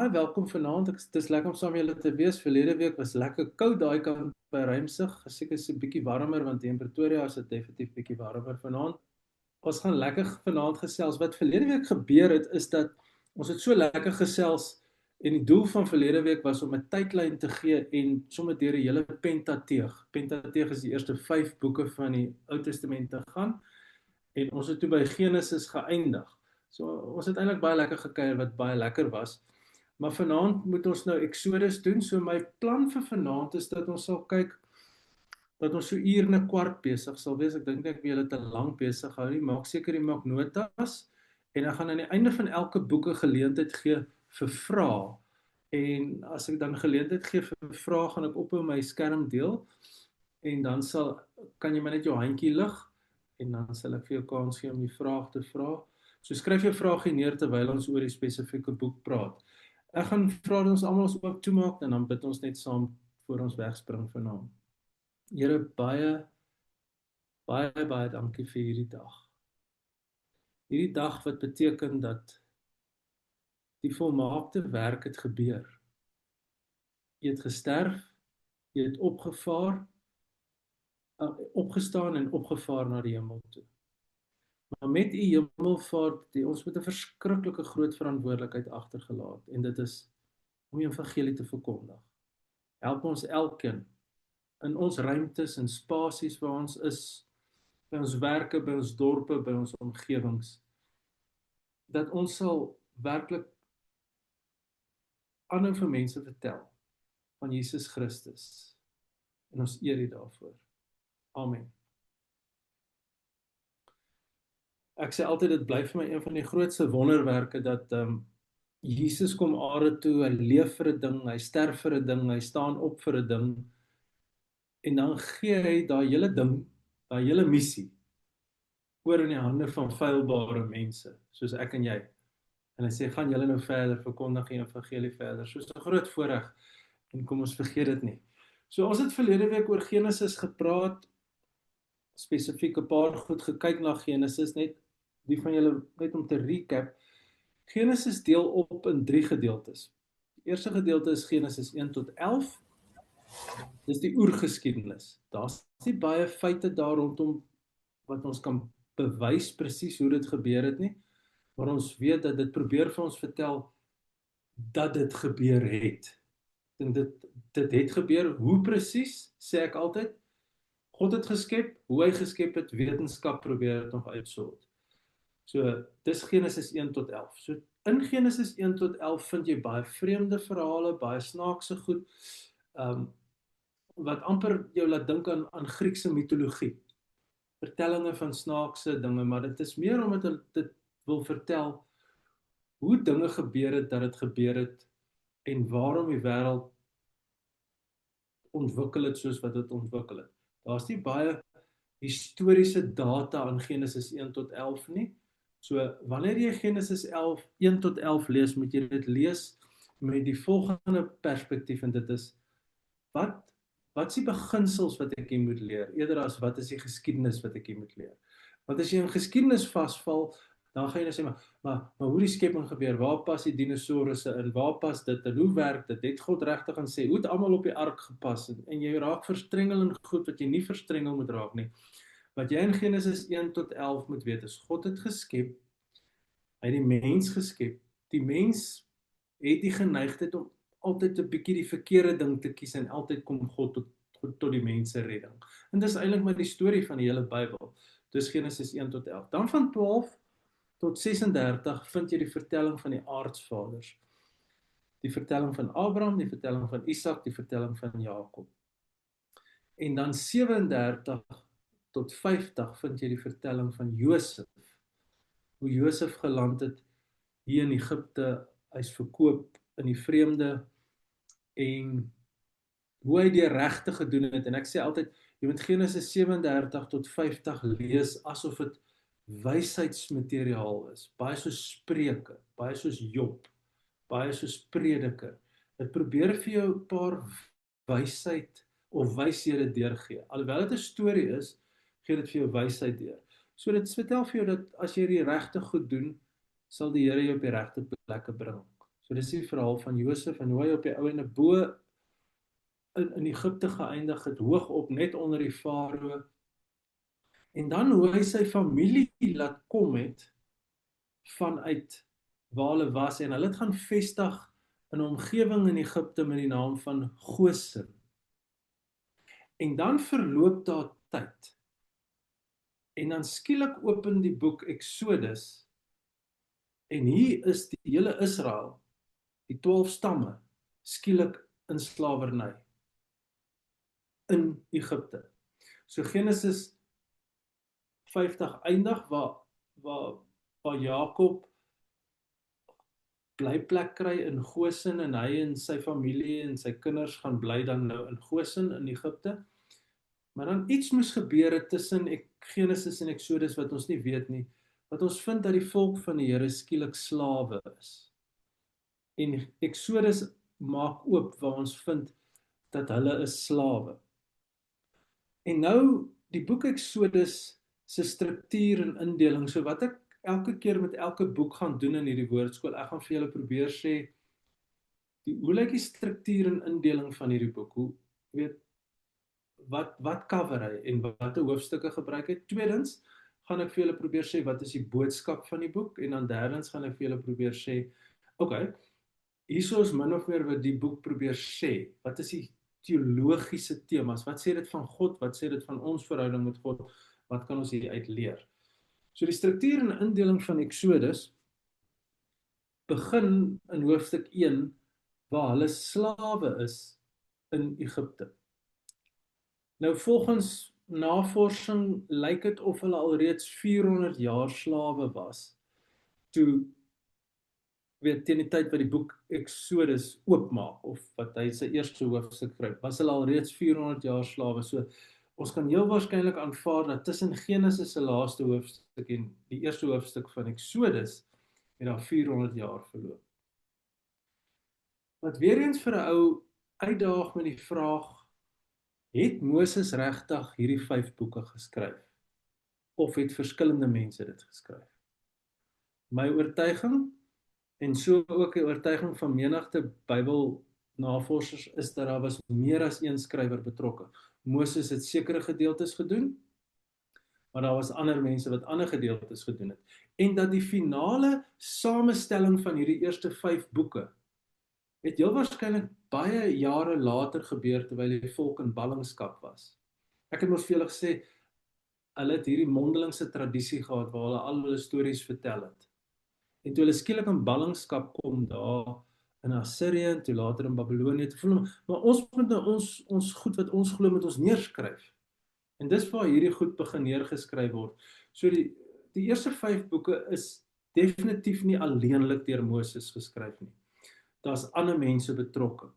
baie welkom vanaand. Dit is lekker om saam met julle te wees. Verlede week was lekker koud daai kant by Rymsig. Seker is 'n bietjie warmer want hier in Pretoria is dit definitief bietjie warmer vanaand. Ons gaan lekker vanaand gesels. Wat verlede week gebeur het is dat ons het so lekker gesels en die doel van verlede week was om 'n tydlyn te gee en sommer deur die hele Pentateeg. Pentateeg is die eerste 5 boeke van die Ou Testament te gaan en ons het toe by Genesis geëindig. So ons het eintlik baie lekker gekuier wat baie lekker was. Maar vanaand moet ons nou Exodus doen. So my plan vir vanaand is dat ons sal kyk dat ons so uur en 'n kwart besig sal wees. Ek dink nie ek wil julle te lank besig hou nie. Maak seker jy maak notas en ek gaan aan die einde van elke boek 'n geleentheid gee vir vrae. En as ek dan geleentheid gee vir vrae, gaan ek op my skerm deel en dan kan jy maar net jou handjie lig en dan sal ek vir jou kans gee om die vraag te vra. So skryf jou vrae neer terwyl ons oor die spesifieke boek praat. Ek gaan vra dat ons almal ons oop toemaak en dan bid ons net saam voor ons wegspring vanaand. Here, baie dankie vir hierdie dag. Hierdie dag wat beteken dat die volmaakte werk het gebeur. Jy het gesterf, jy het opgestaan en opgevaar na die hemel toe. Maar met u hemelvaart het ons met 'n verskriklike groot verantwoordelikheid agtergelaat en dit is om die evangelie te verkondig. Help ons elkeen in ons ruimtes en spasies waar ons is, by ons werke, by ons dorpe, by ons omgewings, dat ons sal werklik aanhou vir mense vertel van Jesus Christus en ons eer U daarvoor. Amen. Ek sê altyd, dit bly vir my een van die grootste wonderwerke dat Jesus kom aarde toe, hy leef vir 'n ding, hy sterf vir 'n ding, hy staan op vir 'n ding en dan gee hy daai hele ding, daai hele missie oor in die hande van feilbare mense, soos ek en jy. En hy sê, gaan julle nou verder, verkondig die evangelie verder. So is 'n groot voorreg en kom ons vergeet dit nie. So ons het verlede week oor Genesis gepraat, spesifiek 'n paar goed gekyk na Genesis, net die van julle net om te recap. Genesis deel op in 3 gedeeltes. Die eerste gedeelte is Genesis 1 tot 11. Dis die oergeskiedenis. Daar's nie baie feite daar rondom wat ons kan bewys presies hoe dit gebeur het nie, maar ons weet dat dit probeer vir ons vertel dat dit gebeur het. En dit het gebeur, hoe presies, sê ek altyd, God het geskep, hoe hy geskep het, wetenskap probeer dit nog uitsort. So, dis Genesis 1 tot 11. So, in Genesis 1 tot 11 vind jy baie vreemde verhale, baie snaakse goed, wat amper jou laat dink aan Griekse mitologie. Vertellinge van snaakse dinge, maar dit is meer omdat dit wil vertel hoe dinge gebeur het, dat dit gebeur het, en waarom die wêreld ontwikkel het soos wat dit ontwikkel het. Daar's nie baie historiese data in Genesis 1 tot 11 nie. So, wanneer jy Genesis 1 tot 11 lees, moet jy dit lees met die volgende perspektief, en dit is, wat is die beginsels wat ek hier moet leer, eerder as wat is die geskiedenis wat ek hier moet leer. Want as jy in geskiedenis vasval, dan gaan jy sê, maar hoe die skepping gebeur, waar pas die dinosourusse in, waar pas dit, en hoe werk dit, het God regtig gaan sê, hoe het almal op die ark gepas, en jy raak verstrengel in goed, wat jy nie verstrengel moet raak nie. Wat jy in Genesis 1 tot 11 moet weet, is God het geskep, hy het die mens geskep, die mens het die geneigtheid om altyd 'n bietjie die verkeerde ding te kies, en altyd kom God tot die mense redding. En dis eintlik maar die storie van die hele Bybel, dis Genesis 1 tot 11. Dan van 12 tot 36 vind jy die vertelling van die aardsvaders. Die vertelling van Abraham, die vertelling van Isak, die vertelling van Jakob. En dan 37 tot 50 vind jy die vertelling van Josef. Hoe Josef geland het hier in Egipte, hy's verkoop in die vreemde, en hoe hy die regte gedoen het. En ek sê altyd, jy moet Genesis 37 tot 50 lees, asof het wysheidsmateriaal is, baie soos Spreuke, baie soos Job, baie soos Prediker. Dit probeer vir jou 'n paar wysheid of wyshede deurgee. Alhoewel dit 'n storie is, gee dit vir jou wysheid deur. So dit vertel vir jou dat as jy die regte goed doen, sal die Here jou op die regte plekke bring. So dis die verhaal van Josef en hoe hy op die ou ende bo in Egipte geëindig het, hoog op, net onder die farao. En dan hoe hy sy familie laat kom het, vanuit waar hulle was, en hulle het gaan vestig in 'n omgewing in Egipte met die naam van Goshen. En dan verloop daar tyd, en dan skielik open die boek Exodus, en hier is die hele Israel, die 12 stamme, skielik in slawerny, in Egipte. So Genesis 50 eindig, waar Jakob blyplek kry in Goshen, en hy en sy familie en sy kinders gaan bly dan nou in Goshen in Egipte. Maar dan iets moes gebeur tussen Genesis en Exodus wat ons nie weet nie, wat ons vind dat die volk van die Here skielik slawe is. En Exodus maak oop waar ons vind dat hulle is slawe. En nou die boek Exodus se struktuur en indeling, so wat ek elke keer met elke boek gaan doen in hierdie woordskool, ek gaan vir julle probeer sê, hoe lyk die struktuur en indeling van hierdie boek? Hoe weet wat cover hy en watter hoofstukke gebruik hy? Tweedens gaan ek vir julle probeer sê wat is die boodskap van die boek, en dan derdens gaan ek vir julle probeer sê, okay, hierso is min of meer wat die boek probeer sê. Wat is die teologiese temas? Wat sê dit van God? Wat sê dit van ons verhouding met God? Wat kan ons hieruit leer? So die struktuur en indeling van Exodus begin in hoofstuk 1 waar hulle slawe is in Egipte. Nou volgens navorsing lyk dit of hulle alreeds 400 jaar slawe was, toe teen die tyd wat die boek Exodus oopmaak, of wat hy sy eerste hoofstuk skryf, was hulle alreeds 400 jaar slawe. So ons kan heel waarskynlik aanvaar dat tussen Genesis se laaste hoofstuk en die eerste hoofstuk van Exodus het daar 400 jaar verloop. Wat weer eens vir 'n ou uitdaag met die vraag, het Moses regtig hierdie 5 boeke geskryf? Of het verskillende mense dit geskryf? My oortuiging, en so ook die oortuiging van menigte Bybelnavorsers, is dat daar was meer as een skrywer betrokke. Moses het sekere gedeeltes gedoen, maar daar was ander mense wat ander gedeeltes gedoen het. En dat die finale samestelling van hierdie eerste 5 boeke het heel waarskynlik baie jare later gebeur terwyl die volk in ballingskap was. Ek het mos vir julle gesê, hulle het hierdie mondelingse tradisie gehad waar hulle al hulle stories vertel het. En toe hulle skielik in ballingskap kom daar in Assirië en toe later in Babylonië, te voel, maar ons moet nou ons goed wat ons glo met ons neerskryf. En dis waar hierdie goed begin neergeskryf word. So die eerste 5 boeke is definitief nie alleenlik deur Moses geskryf nie. Daar's ander mense betrokke.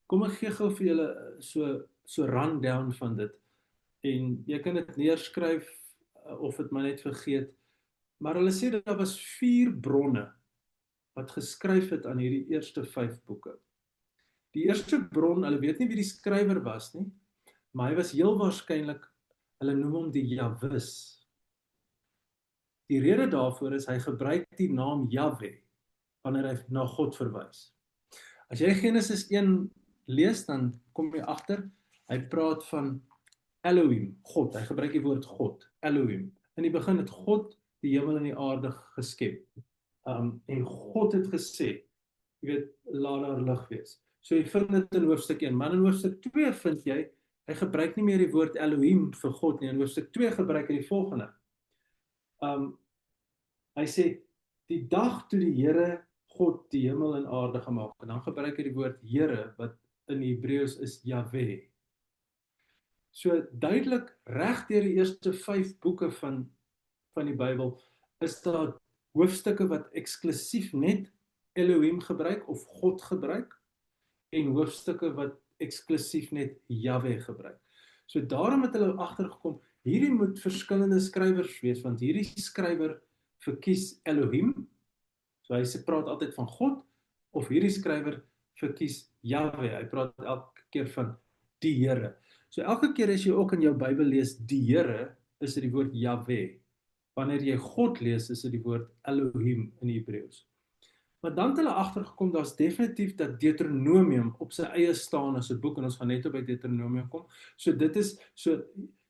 Kom ek gee gou vir julle so rundown van dit. En jy kan dit neerskryf of dit maar net vergeet. Maar hulle sê dat daar was 4 bronne wat geskryf het aan hierdie eerste 5 boeke. Die eerste bron, hulle weet nie wie die skrywer was nie, maar hy was heel waarskynlik, hulle noem hom die Jahwis. Die rede daarvoor is, hy gebruik die naam Jahwe wanneer hy na God verwys. As jy Genesis 1 lees, dan kom jy agter, hy praat van Elohim, God, hy gebruik die woord God, Elohim. In die begin het God die hemel en die aarde geskep. En God het gesê, jy weet, laat daar lig wees. So jy vind dit in hoofstuk 1, maar in hoofstuk 2 vind jy, hy gebruik nie meer die woord Elohim vir God nie. In hoofstuk 2 gebruik hy die volgende. Hy sê, die dag toe die Here God die hemel en aarde gemaak, en dan gebruik hy die woord Here, wat in Hebreëus is Jahwe. So duidelik reg deur die eerste 5 boeke van die Bybel, is daar hoofstukke wat eksklusief net Elohim gebruik of God gebruik, en hoofstukke wat eksklusief net Jahwe gebruik. So daarom het hulle agtergekom, hierdie moet verskillende skrywers wees, want hierdie skrywer verkies Elohim, so hy praat altyd van God, of hierdie skrywer verkies Jahwe, hy praat elke keer van die Here. So elke keer as jy ook in jou Bybel lees die Here, is dit die woord Jahwe. Wanneer jy God lees, is dit die woord Elohim in Hebreëus. Maar dan het hulle agtergekom daar's definitief dat Deuteronomium op sy eie staan as 'n boek en ons gaan net op by Deuteronomium kom. So dit is so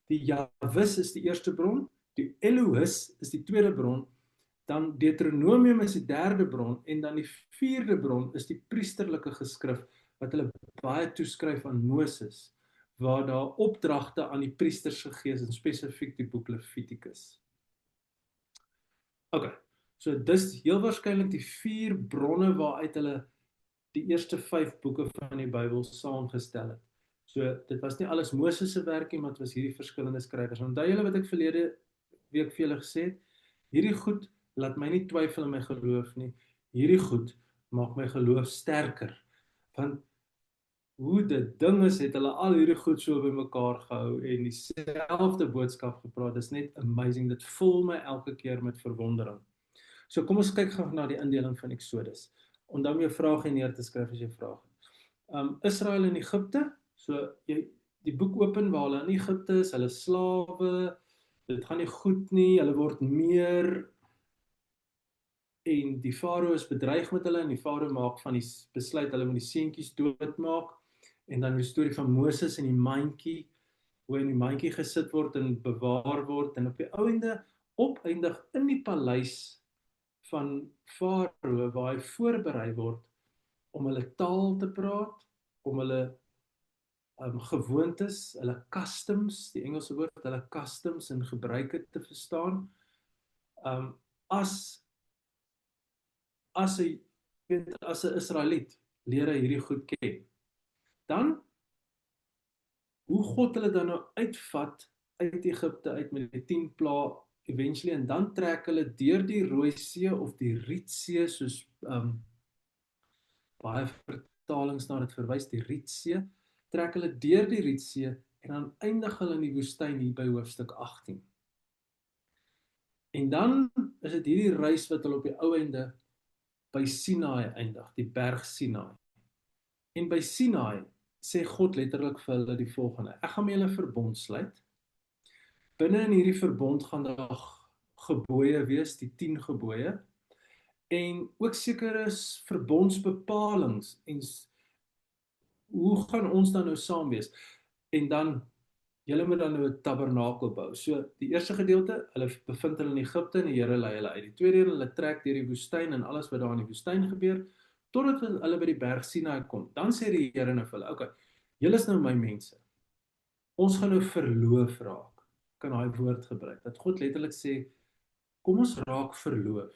die Jahwis is die eerste bron, die Elohis is die tweede bron, dan Deuteronomium is die derde bron en dan die vierde bron is die priesterlike geskrif wat hulle baie toeskryf aan Moses, waar daar opdragte aan die priesters gegee is en spesifiek die boek Levitikus. Okay. So dis heel waarskynlik die vier bronne waaruit hulle die eerste 5 boeke van die Bybel saamgestel het. So dit was nie alles Moses se werk nie, maar dit was hierdie verskillende skrywers. Onthou julle wat ek verlede week vir julle gesê het? Hierdie goed laat my nie twyfel in my geloof nie. Hierdie goed maak my geloof sterker. Want hoe dit ding is, het hulle al hierdie goed so bymekaar gehou en dieselfde boodskap gepraat. Dis net amazing. Dit vul my elke keer met verwondering. So kom ons kyk gou na die indeling van Exodus. Onthou om jou vrae neer te skryf as jy vrae het. Israel in Egipte. So die boek open waar hulle in Egipte is, hulle slawe, dit gaan nie goed nie, hulle word meer en die farao is bedreig met hulle en die farao maak van die besluit hulle moet die seentjies doodmaak. En dan die storie van Moses en die mandjie, hoe in die mandjie gesit word en bewaar word en op die ouende opeindig in die paleis van farao waar hy voorberei word om hulle taal te praat, om hulle gewoontes, hulle customs, die Engelse woord, hulle customs en gebruike te verstaan. As 'n Israeliet leer hy hierdie goed ken. Dan hoe God hulle dan nou uitvat uit Egipte uit met die 10 plaae eventually en dan trek hulle deur die Rooi See of die Rietsee soos baie vertalings na dit verwys, die Rietsee, trek hulle deur die Rietsee en dan eindig hulle in die woestyn hier by hoofstuk 18. En dan is dit hierdie reis wat hulle op die ou einde by Sinaai eindig, die berg Sinaai. En by Sinaai sê God letterlik vir hulle die volgende: ek gaan met julle verbond sluit. Binne in hierdie verbond gaan daar gebooie wees, die 10 gebooie, en ook sekere verbondsbepalings en hoe gaan ons dan nou saam wees? En dan julle moet dan nou 'n tabernakel bou. So die eerste gedeelte, hulle bevind hulle in Egipte en die Here lei hulle uit. Die tweede hulle trek deur die woestyn en alles wat daar in die woestyn gebeur totdat hulle by die berg Sinaai kom. Dan sê die Here nou vir hulle: "Oké, julle is nou my mense. Ons gaan nou verloof raak." Kan daai woord gebruik. Dat God letterlik sê, "Kom ons raak verloof."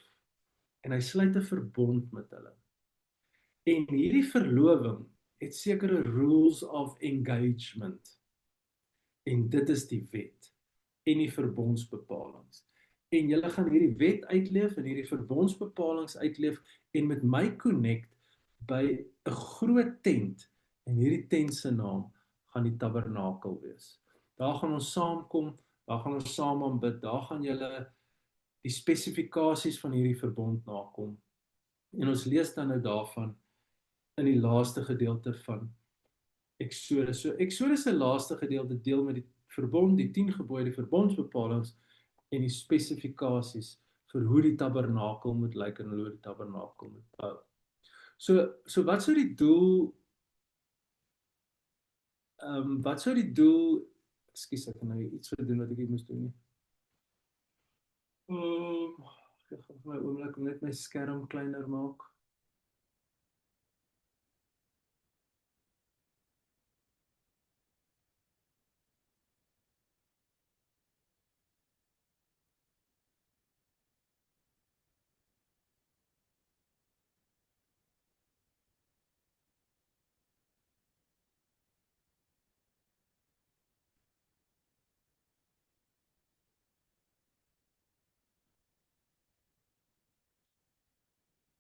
En hy sluit 'n verbond met hulle. En hierdie verloving het sekere rules of engagement. En dit is die wet en die verbondsbepalings. En julle gaan hierdie wet uitleef en hierdie verbondsbepalings uitleef en met my connect by 'n groot tent en hierdie tent se naam gaan die tabernakel wees. Daar gaan ons saamkom, daar gaan ons saam aanbid, daar gaan julle die spesifikasies van hierdie verbond nakom. En ons lees dan nou daarvan in die laaste gedeelte van Exodus. So Exodus se laaste gedeelte deel met die verbond, die 10 gebooie, die verbondsbepalings en die spesifikasies vir hoe die tabernakel moet lyk en hoe die tabernakel moet bou. So wat sou die doel ekskuus, ek het nou iets gedoen wat ek nie moes doen nie. Ek gaan vir my oomblik net my skerm kleiner maak.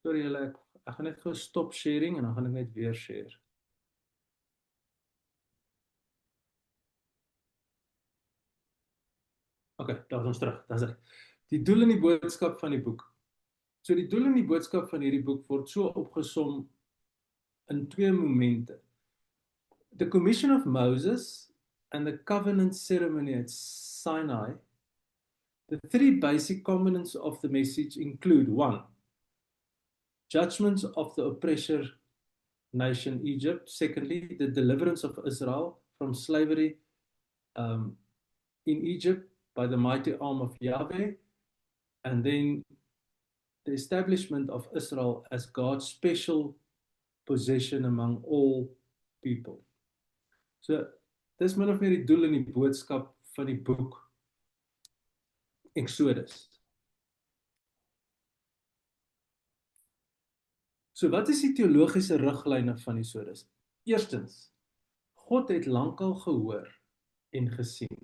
Sorry julle, ek gaan net gou stop sharing en dan gaan ek net weer share. Okay, daar is ons terug. Daar is hy. Die doel en die boodskap van die boek. So die doel en die boodskap van hierdie boek word so opgesom in 2 momente. The Commission of Moses and the Covenant Ceremony at Sinai. The 3 basic components of the message include: 1. judgments of the oppressor nation Egypt. Secondly, the deliverance of Israel from slavery in Egypt by the mighty arm of Yahweh. And then the establishment of Israel as God's special possession among all people. So, dis min of meer die doel en die boodskap van die boek Exodus. So wat is die teologiese riglyne van Exodus? Eerstens, God het lankal gehoor en gesien.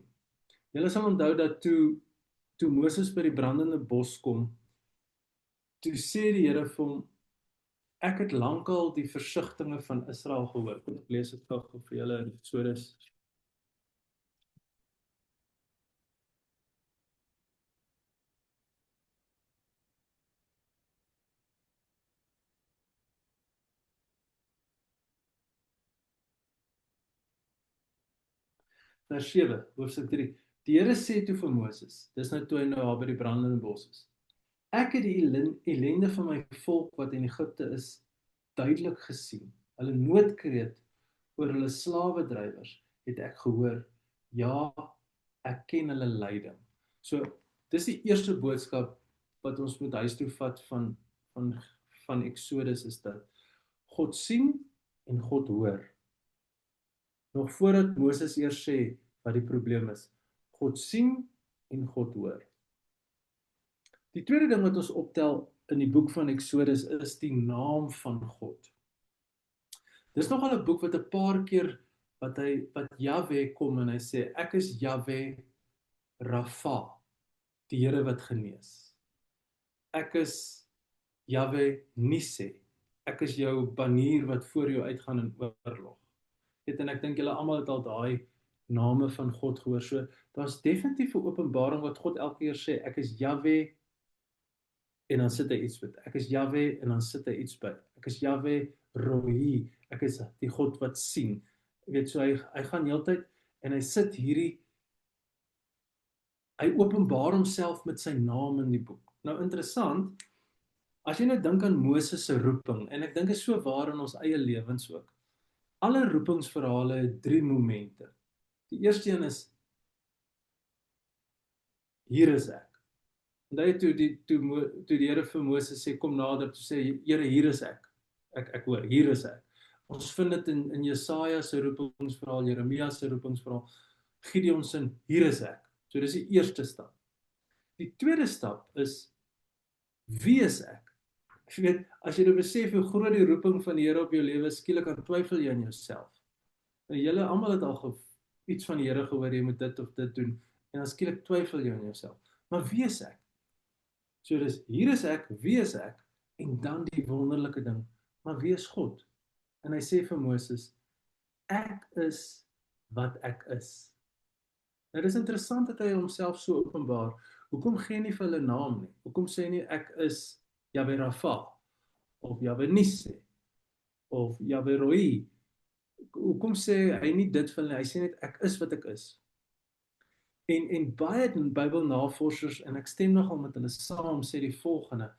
Julle sal onthou dat toe Moses by die brandende bos kom, toe sê die Here vir hom, ek het lankal die versigtinge van Israel gehoor. Ek lees dit gou vir julle in Exodus. Vers 7, hoofstuk 3. Die Here sê toe vir Moses, dis nou toe hy nou by die brandende bos is, ek het die ellende van my volk wat in Egipte is, duidelik gesien. Hulle noodkreet oor hulle slawedrywers het ek gehoor. Ja, ek ken hulle lyding. So, dis die eerste boodskap wat ons moet huis toe vat van Exodus is dat God sien en God hoor. Nog voordat Moses eers sê wat die probleem is. God sien en God hoor. Die tweede ding wat ons optel in die boek van Exodus is die naam van God. Dis nogal 'n boek wat 'n paar keer wat Yahweh kom en hy sê ek is Yahweh Rafa, die Here wat genees. Ek is Yahweh Nise. Ek is jou banier wat voor jou uitgaan in oorlog. En ek dink julle almal het al daai name van God gehoor. So daar's definitief 'n openbaring wat God elke keer sê ek is Yahweh en dan sit hy iets by. Ek is Yahweh en dan sit hy iets by. Ek is Yahweh Rohi. Ek is die God wat sien. Jy weet, so hy gaan heeltyd en hy sit hy openbaar homself met sy naam in die boek. Nou interessant, as jy nou dink aan Moses se roeping, en ek dink is so waar in ons eie lewens ook. Alle roepingsverhale het 3 momente. Die eerste een is, hier is ek. En daai toe die Here vir Moses sê, kom nader, toe sê, Here, hier is ek. Ek hoor, hier is ek. Ons vind dit in Jesaja se roepingsverhaal, Jeremia se roepingsverhaal, Gideon se, hier is ek. So dis die eerste stap. Die tweede stap is, wie is ek? Jy weet, as jy nou besef hoe groot die roeping van die Here op jou lewe is, skielik dan twyfel jy aan jouself. En julle almal het al iets van die Here gehoor, jy moet dit of dit doen, en dan skielik twyfel jy aan jouself. Maar wie is ek? So dis, hier is ek, wie is ek? En dan die wonderlike ding, maar wie is God? En hy sê vir Moses, ek is wat ek is. Nou dis interessant dat hy homself so openbaar. Hoekom gee hy nie vir hulle naam nie? Hoekom sê hy nie ek is Yahweh Rafa of Yahweh Nise of Yahweh Roi? Hoekom sê hy nie dit vir hulle? Hy sê net ek is wat ek is. En baie Bybelnavorsers, en ek stem nogal met hulle saam, sê die volgende.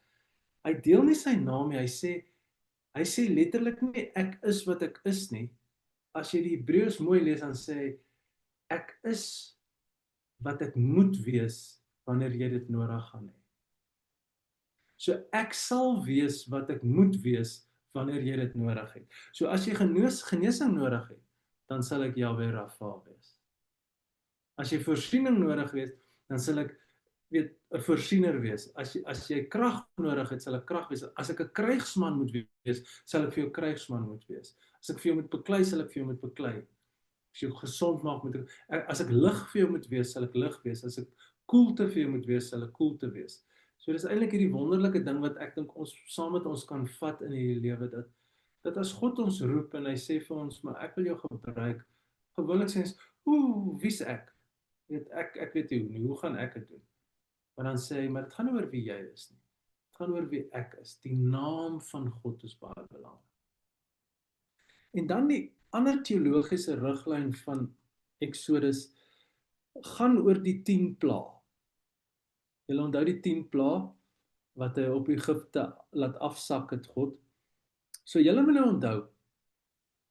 Hy deel nie sy naam nie, hy sê letterlik nie ek is wat ek is nie. As jy die Hebreëus mooi lees, dan sê ek is wat ek moet wees wanneer jy dit nodig gaan hê. So ek sal wees wat ek moet wees wanneer jy dit nodig het. So as jy genesing nodig het, dan sal ek Yahweh Rafa wees. As jy voorsiening nodig het, dan sal ek 'n voorsiener wees. As jy krag nodig het, sal ek krag wees. As ek 'n krygsman moet wees, sal ek vir jou krygsman moet wees. As ek vir jou moet beklei, sal ek vir jou moet beklei. As jy gesond maak, as ek lig vir jou moet wees, sal ek lig wees. As ek koelte vir jou moet wees, sal ek koelte wees. So dis eintlik hierdie wonderlike ding wat ek dink ons saam met ons kan vat in hierdie lewe, dat as God ons roep en hy sê vir ons, maar ek wil jou gebruik, gewoonlik sê ons, wie's ek? Ek weet nie, hoe gaan ek dit doen? Maar dan sê hy, maar dit gaan nie oor wie jy is nie. Dit gaan oor wie ek is. Die naam van God is baie belangrik. En dan die ander teologiese riglyn van Exodus gaan oor die 10 plaae. Julle onthou die 10 plaae? wat hy op Egipte laat afsak het, God. So julle moet nou onthou,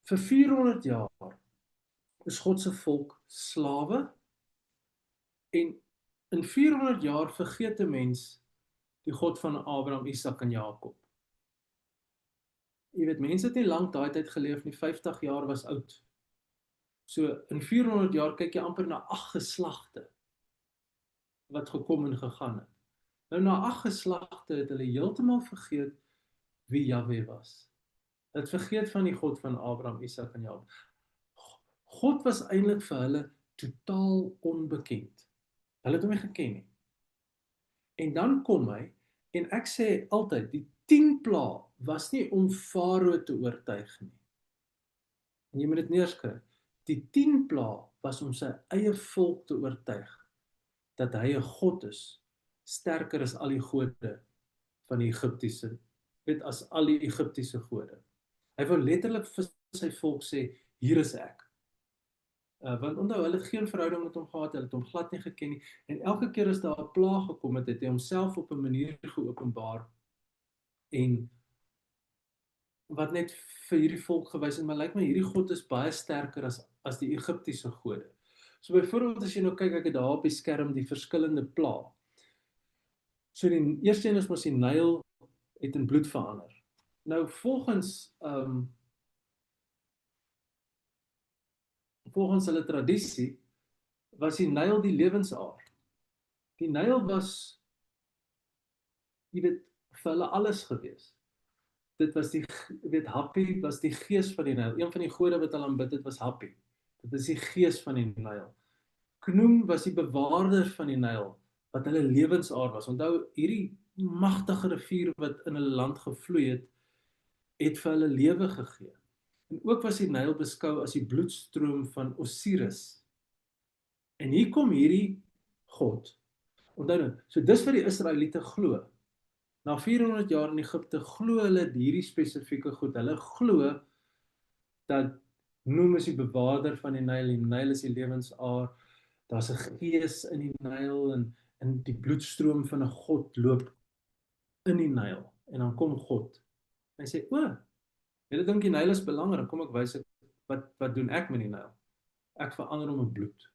vir 400 jaar is God se volk slawe, en in 400 jaar vergeet 'n mens die God van Abraham, Isak en Jakob. Jy weet, mense het nie lank daai tyd geleef nie, 50 jaar was oud. So in 400 jaar kyk jy amper na 8 geslagte wat gekom en gegaan het. Nou na 8 geslagte het hulle heeltemal vergeet wie Jahwe was. Hulle het vergeet van die God van Abraham, Isak en Jakob. God was eintlik vir hulle totaal onbekend. Hulle het hom nie geken nie. En dan kom hy, en ek sê altyd, die 10 plaae was nie om Farao te oortuig nie. En jy moet dit neerskryf. Die 10 plaae was om sy eie volk te oortuig dat hy 'n God is, sterker as al die gode van die Egiptiese, weet as al die Egiptiese gode. Hy wou letterlik vir sy volk sê, hier is ek. Want onthou, hulle het geen verhouding met hom gehad, hulle het hom glad nie geken nie, en elke keer as daar 'n plaag gekom het, het hy homself op 'n manier geopenbaar, en wat net vir hierdie volk gewys het, maar lyk my hierdie God is baie sterker as die Egiptiese gode. So byvoorbeeld as jy nou kyk, ek het daar op die skerm die verskillende plaae. So die eerste een is mos die Nyl het in bloed verander. Nou volgens hulle tradisie was die Nyl die lewensaar. Die Nyl was, jy weet, vir hulle alles gewees. Dit was die, weet, Happy was die gees van die Nyl. Een van die gode wat hulle aanbid het was Happy. Dit is die gees van die Nyl. Knoem was die bewaarder van die Nyl, wat hulle lewensaar was. Onthou, hierdie magtige rivier wat in hulle land gevloei het vir hulle lewe gegee. En ook was die Nyl beskou as die bloedstroom van Osiris. En hier kom hierdie God. Onthou nou, so dis wat die Israeliete glo. Na 400 jaar in Egipte glo hulle hierdie spesifieke goed. Hulle glo dat Noem is die bewaarder van die Nyl, is die lewensaar, daar's 'n gees in die Nyl, en die bloedstroom van 'n God loop in die Nyl, en dan kom God. Hy sê, julle dink die Nyl is belangrik, kom ek wys ek, wat doen ek met die Nyl? Ek verander hom in bloed.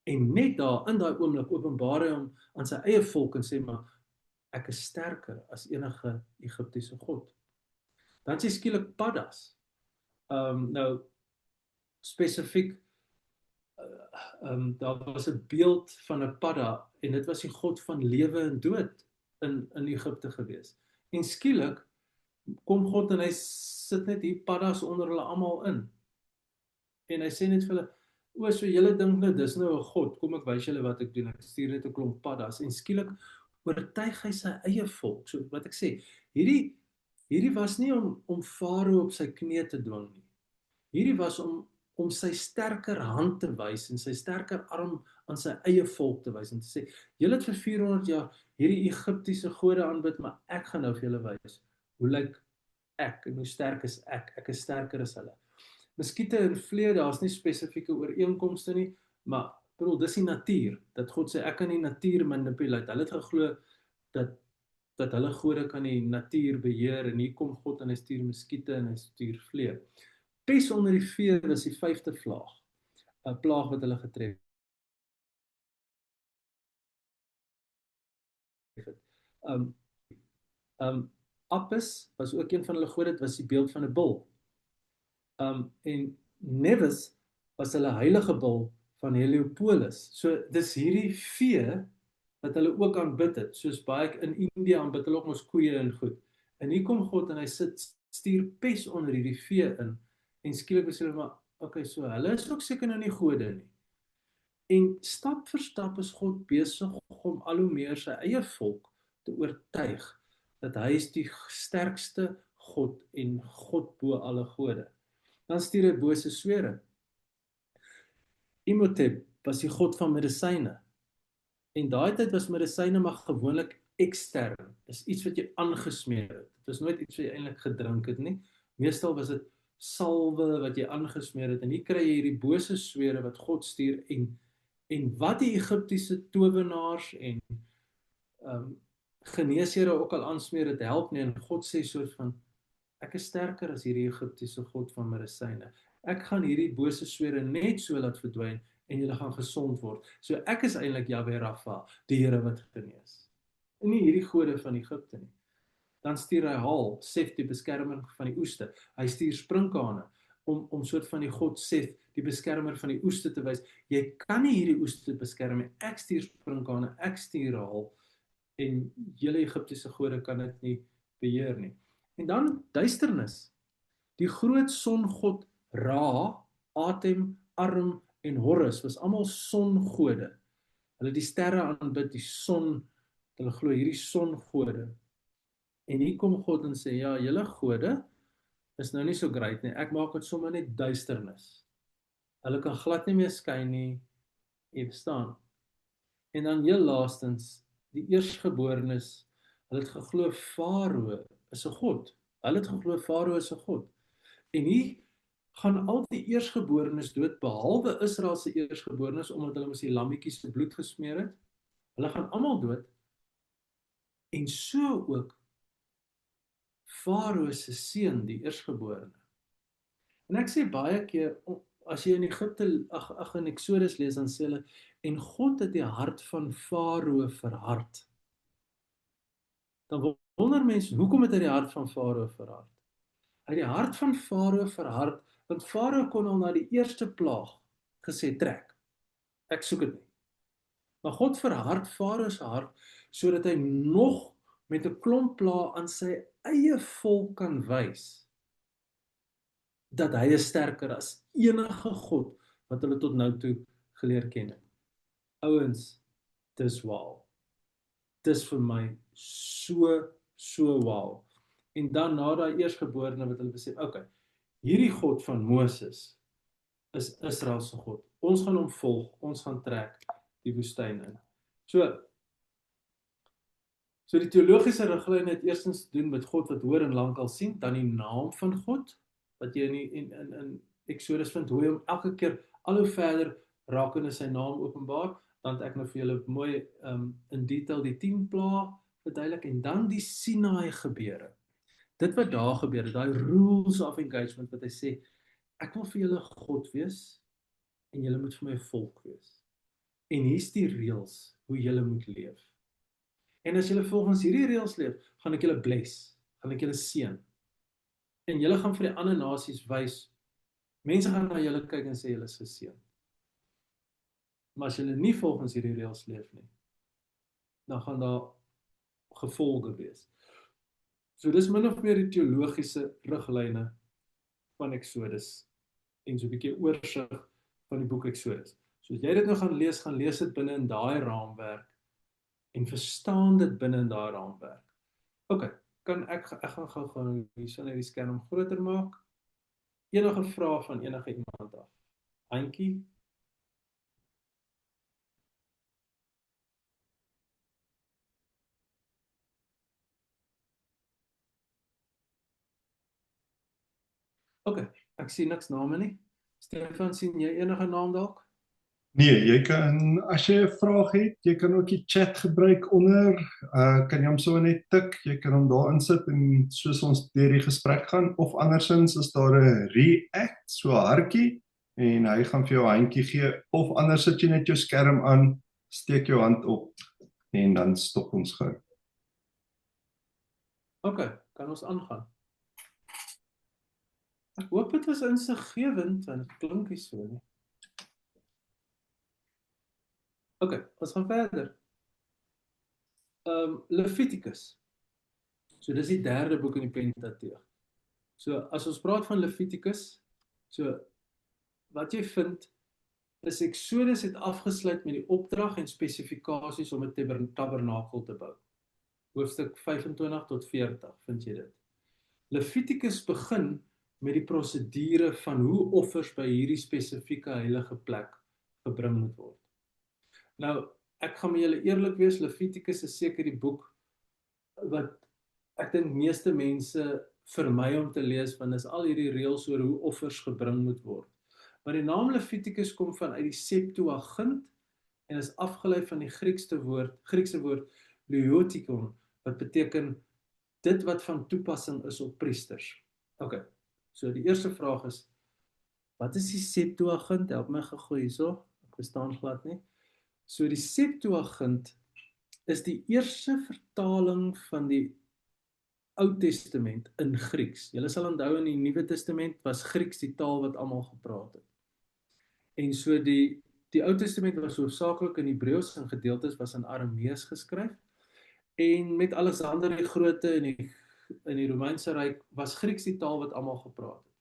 En net daar, in daai oomblik, openbaar hy hom aan sy eie volk, en sê, maar ek is sterker as enige Egiptiese God. Dan sê skielik paddas. Nou, spesifiek, daar was 'n beeld van 'n padda, en dit was die God van lewe en dood in Egipte gewees. En skielik kom God en hy sit net hier paddas onder hulle almal in. En hy sê net vir hulle, so julle dink nou, dis nou 'n God, kom ek wys julle wat ek doen, ek stuur net 'n klomp paddas, en skielik oortuig hy sy eie volk. So wat ek sê, hierdie was nie om Farao op sy knie te dwing nie. Hierdie was om sy sterker hand te wys, en sy sterker arm aan sy eie volk te wys, en te sê, julle het vir 400 jaar hierdie Egiptiese gode aanbid, maar ek gaan nou vir julle wys, hoe lyk ek, en hoe sterk is ek? Ek is sterker as hulle. Muskiete en vlee, daar's nie spesifieke ooreenkomste nie, maar bedoel, dis die natuur, dat God sê, ek kan die natuur manipuleer. Hulle het geglo dat hulle gode kan die natuur beheer, en hier kom God en hy stuur muskiete en hy stuur vlee. Pes onder die vee was die 5de plaag, 'n plaag wat hulle getref het. Apis was ook een van hulle gode, dit was die beeld van 'n bul. En Nevis was hulle heilige bul van Heliopolis. So dis hierdie vee wat hulle ook aanbid het, soos baie in India aanbid hulle ook mos koeie en goed. En hier kom God en hy stuur pes onder hierdie vee in, en skielik besê hulle, maar okay, so hulle is ook seker nou nie gode nie. En stap vir stap is God besig om al hoe meer sy eie volk te oortuig dat hy is die sterkste God en God bo alle gode. Dan stuur hy bose swere. Imhotep was die god van medisyne. En daai tyd was medisyne maar gewoonlik ekstern. Dis iets wat jy aangesmeer het. Dit was nooit iets wat jy eintlik gedrink het nie. Meestal was dit salwe wat jy aangesmeer het. En hier kry jy hierdie bose swere wat God stuur, en wat die Egiptiese towenaars en geneesere ook al aansmeer, dit help nie, en God sê soort van, ek is sterker as hierdie Egiptiese God van medisyne. Ek gaan hierdie bose swere net so laat verdwyn, en julle gaan gesond word. So ek is eintlik Jahwe Rapha, die Here wat genees. En nie hierdie gode van Egipte nie. Dan stuur hy Haal, Seth die beskermer van die oeste. Hy stuur sprinkane, om soort van die God Seth, die beskermer van die oeste te wys. Jy kan nie hierdie oeste beskerm nie. Ek stuur sprinkane, ek stuur Haal, en julle Egiptiese gode kan dit nie beheer nie. En dan duisternis. Die groot songod Ra, Atem, Arum en Horus was almal songode. Hulle die sterre aanbid, die son, hulle glo hierdie songode. En hier kom God en sê, ja, julle gode is nou nie so great nie, ek maak dit sommer net duisternis. Hulle kan glad nie meer skyn nie, jy verstaan. En dan heel laastens, die eerstgeborenes, hulle het geglo Farao is 'n god. Hulle het geglo Farao is 'n god. En hier gaan al die eerstgeborenes dood, behalwe Israel se eerstgeborenes, omdat hulle mos die lammetjies se bloed gesmeer het. Hulle gaan almal dood. En so ook Farao se seun, die eerstgeborene. En ek sê baie keer, as jy in Egipte, in Exodus lees, dan sê hulle, en God het die hart van Farao verhard. Dan wonder mense, hoekom het hy die hart van Farao verhard? Hy het die hart van Farao verhard, want Farao kon al na die eerste plaag gesê, trek, ek soek dit nie. Maar God verhard Farao se hart, sodat hy nog met 'n klomp plaag aan sy eie volk kan wys, dat hy is sterker as enige God, wat hulle tot nou toe geleer ken het. Ouens, dis wow. Dis vir my so wow. En dan na daai eerstgeborene wat hulle besef, okay, hierdie God van Moses is Israel se God. Ons gaan hom volg, ons gaan trek die woestyn in. So die teologiese riglyne het eerstens te doen met God wat hoor en lankal sien, dan die naam van God, wat jy in Exodus vind, hoe hy hom elke keer al hoe verder rakende sy naam openbaar, dan het ek nou vir julle mooi in detail die 10 plaae verduidelik, en dan die Sinai gebeure. Dit wat daar gebeur, daai rules of engagement wat hy sê, ek wil vir julle God wees, en julle moet vir my volk wees. En hier's die reëls, hoe julle moet leef. En as julle volgens hierdie reëls leef, gaan ek julle bless, gaan ek julle seën. En julle gaan vir die ander nasies wys, mense gaan na julle kyk en sê julle is geseën. Maar as julle nie volgens hierdie reëls leef nie, dan gaan daar gevolge wees. So dis min of meer die teologiese riglyne van Exodus, en so 'n bietjie oorsig van die boek Exodus. So as jy dit nou gaan lees dit binne in daai raamwerk, en verstaan dit binne in daai raamwerk. Ok, ek gaan gou hierso net die skerm groter maak. Enige vrae van enige iemand af? Handjie? Ok, ek sien niks name nie. Stefan, sien jy enige naam dalk? Nee, jy kan, as jy 'n vraag het, jy kan ook die chat gebruik onder, kan jy hom so net tik, jy kan hom daar insit en soos ons deur die gesprek gaan, of andersins is daar 'n react, so 'n hartjie, en hy gaan vir jou 'n handjie gee, of anders sit jy net jou skerm aan, steek jou hand op, en dan stop ons gou. Ok, kan ons aangaan. Ek hoop dit was insiggewend, want dit klink nie so nie. Ok, ons gaan verder. Levitikus. So dis die derde boek in die Pentateug. So as ons praat van Levitikus, so wat jy vind is Exodus het afgesluit met die opdrag en spesifikasies om 'n tabernakel te bou. Hoofstuk 25 tot 40 vind jy dit. Levitikus begin met die prosedure van hoe offers by hierdie spesifieke heilige plek gebring moet word. Nou, ek gaan met julle eerlik wees, Levitikus is seker die boek wat ek dink meeste mense vermy om te lees, want is al hierdie reëls oor hoe offers gebring moet word. Maar die naam Levitikus kom vanuit die Septuagint en is afgelei van die Griekse woord Leotikon, wat beteken dit wat van toepassing is op priesters. OK. So die eerste vraag is, wat is die Septuagint? Help my gou hierso. Ek verstaan glad nie. So die Septuagint is die eerste vertaling van die Ou Testament in Grieks. Julle sal onthou in die Nuwe Testament was Grieks die taal wat almal gepraat het. En so die Ou Testament was hoofsaaklik in Hebreëus en gedeeltes was in Aramees geskryf. En met Alexander die Grote in die Romeinse Ryk was Grieks die taal wat almal gepraat het.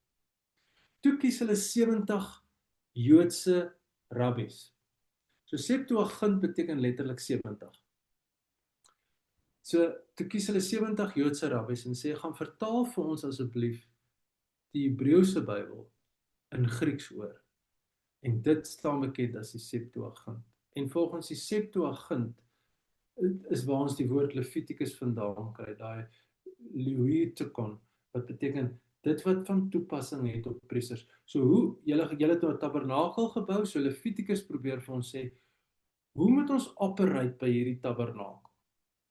Toe kies hulle 70 Joodse rabbies. So Septuagint beteken letterlik 70. So toe kies hulle 70 Joodse rabbies en sê, gaan vertaal vir ons asseblief die Hebreëse Bybel in Grieks oor. En dit staan bekend as die Septuagint. En volgens die Septuagint is waar ons die woord Levitikus vandaan kry, daai Leutikon, wat beteken dit wat van toepassing het op priesters. So hoe, julle het 'n tabernakel gebou, so Levitikus probeer vir ons sê, hoe moet ons operate by hierdie tabernakel?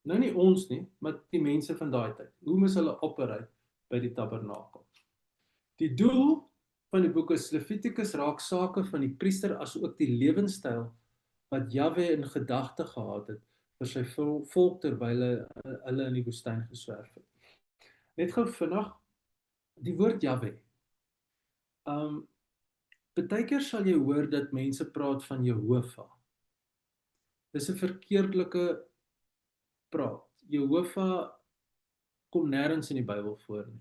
Nou nie ons nie, maar die mense van daai tyd. Hoe moes hulle operate by die tabernakel? Die doel van die boek is Levitikus raak sake van die priester as ook die lewenstyl wat Jahwe in gedagte gehad het vir sy volk terwyl hulle in die woestyn geswerf het. Net gou vinnig, die woord Jahwe. Partykeer sal jy hoor dat mense praat van Jehova. Dis 'n verkeerdelike praat. Jehova kom nêrens in die Bybel voor nie.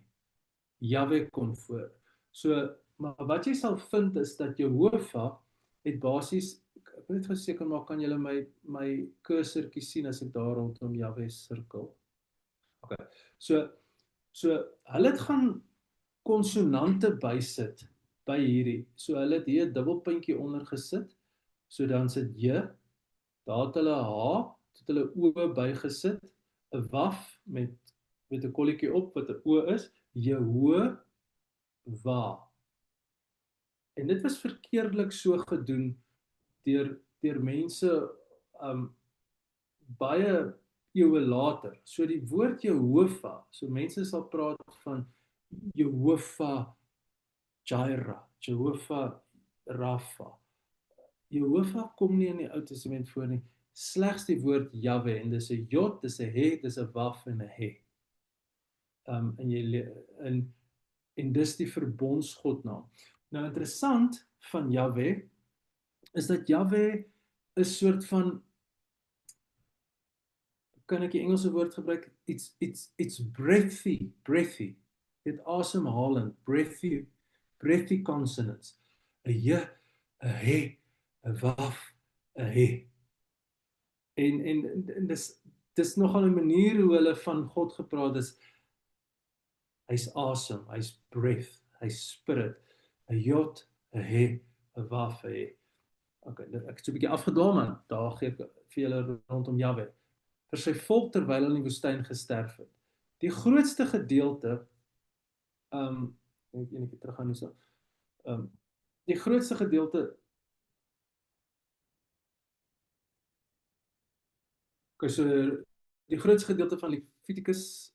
Jahwe kom voor. So, maar wat jy sal vind is dat Jehova het basies, ek wil net verseker maak, kan julle my cursortjie sien as ek daar rondom Jahwe sirkel. OK. So hulle het gaan konsonante bysit by hierdie. So hulle het hier 'n dubbelpuntjie onder gesit. So dan sit J, daar het hulle H, het hulle O bygesit, 'n waf met 'n kolletjie op wat 'n O is, Jehova. En dit was verkeerdelik so gedoen deur mense baie eeue later. So die woord Jehova, so mense sal praat van Jehova Jireh, Jehova Rapha. Jehova kom nie in die Ou Testament voor nie, slegs die woord Jahwe, en dis 'n Jod, dis 'n He, dis 'n Waf en 'n He. En dis die verbondsgodnaam. Nou interessant van Jahwe is dat Jahwe 'n soort van, kan ek die Engelse woord gebruik, it's breathy, dit asemhalend, breathy consonants, 'n J, 'n He, 'n Waf, 'n He. En dis nogal 'n manier hoe hulle van God gepraat is. Hy's asem, hy's breath, hy's spirit, 'n Jod, 'n He, 'n Waf, 'n He. Okay, ek het so 'n bietjie afgedwaal, maar daar gee ek vir julle rondom Jahwe. Vir sy volk terwyl hulle in die woestyn gesterf het. Die grootste gedeelte, ek enetjie terug gaan hierso. Die grootste gedeelte, okay, so die grootste gedeelte van Levitikus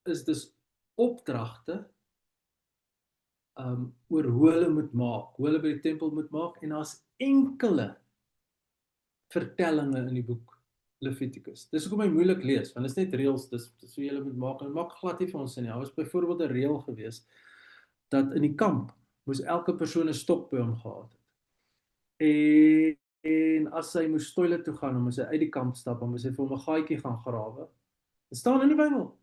is dus opdragte oor hoe hulle moet maak, hoe hulle by die tempel moet maak, en daar's enkele vertellinge in die boek Levitikus. Dis hoekom hy moeilik lees, want dit is net reëls, dis hoe jy moet maak, en maak glad nie vir ons sin nie. Daar was byvoorbeeld 'n reël gewees, dat in die kamp moes elke persoon 'n stok by hom gehad het. En as hy moes toilet toe gaan, dan moes hy uit die kamp stap, dan moes hy vir hom 'n gaatjie gaan grawe. Dit staan in die Bybel.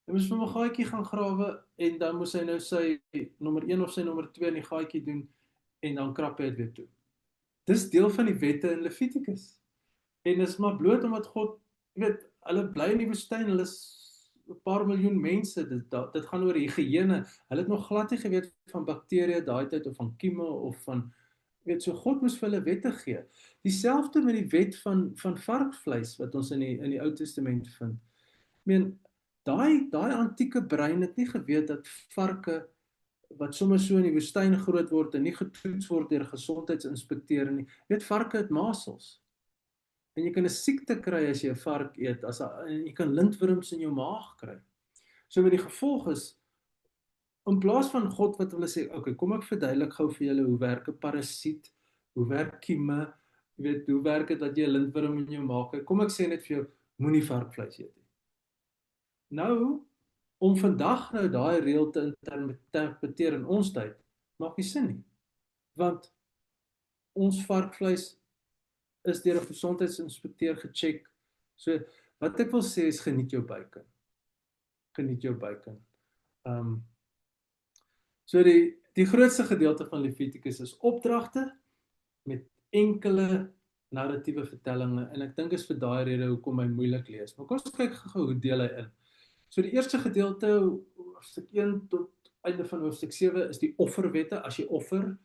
Hy moes vir hom 'n gaatjie gaan grawe, en dan moes hy nou sy nommer 1 of sy nommer 2 in die gaatjie doen, en dan krap hy dit weer toe. Dis deel van die wette in Levitikus. En dis maar bloot omdat God, jy weet, hulle bly in die woestyn, hulle is 'n paar miljoen mense, dit gaan oor higiëne. Hulle het nog glad nie geweet van bakterieë daai tyd, of van kieme, of van, weet, so God moes vir hulle wette gee. Dieselfde met die wet van varkvleis wat ons in die Ou Testament vind. Ek meen, daai antieke brein het nie geweet dat varke wat sommer so in die woestyn groot word en nie getoets word deur gesondheidsinspekteur nie. Weet, varke het masels. En jy kan 'n siekte kry as jy 'n vark eet, en jy kan lintworms in jou maag kry. So met die gevolg is, in plaas van God wat hulle sê, okay, kom ek verduidelik gou vir julle hoe werk 'n parasiet, hoe werk kieme, jy weet, hoe werk dit dat jy 'n lintworm in jou maag kry? Kom ek sê net vir jou, moenie varkvleis eet nie. Nou, om vandag nou daai reël te interpreteer in ons tyd, maak nie sin nie. Want ons varkvleis is deur 'n gesondheidsinspekteur gecheck. So wat ek wil sê is geniet jou bacon. Geniet jou bacon. So die grootste gedeelte van Levitikus is opdragte met enkele narratiewe vertellinge, en ek dink is vir daai rede hoekom hy moeilik lees. Maar kom ons kyk gou hoe deel hy in. So die eerste gedeelte, hoofstuk 1 tot einde van hoofstuk 7, is die offerwette. As jy offer,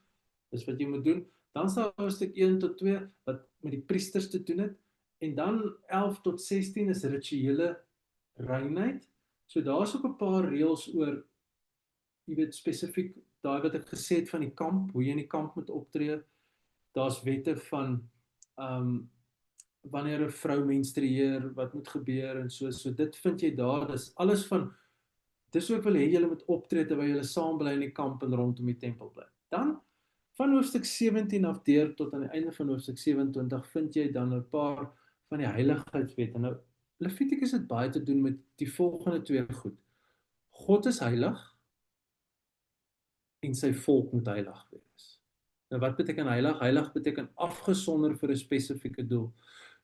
dis wat jy moet doen. Dan staan hoofstuk 1 tot 2 wat met die priesters te doen het, en dan 11 tot 16 is rituele reinheid. So daar's ook 'n paar reëls oor, jy weet, spesifiek daai wat ek gesê het van die kamp, hoe jy in die kamp moet optree. Daar's wette van wanneer 'n vrou menstrueer, wat moet gebeur en so dit vind jy daar. Dis alles van, dis ook wil hê julle moet optree terwyl julle saam bly in die kamp en rondom die tempel bly. Dan van hoofstuk 17 af deur tot aan die einde van hoofstuk 27 vind jy dan 'n paar van die heiligheidswette. Nou Levitikus het baie te doen met die volgende twee goed. God is heilig en sy volk moet heilig wees. Nou wat beteken heilig? Heilig beteken afgesonder vir 'n spesifieke doel.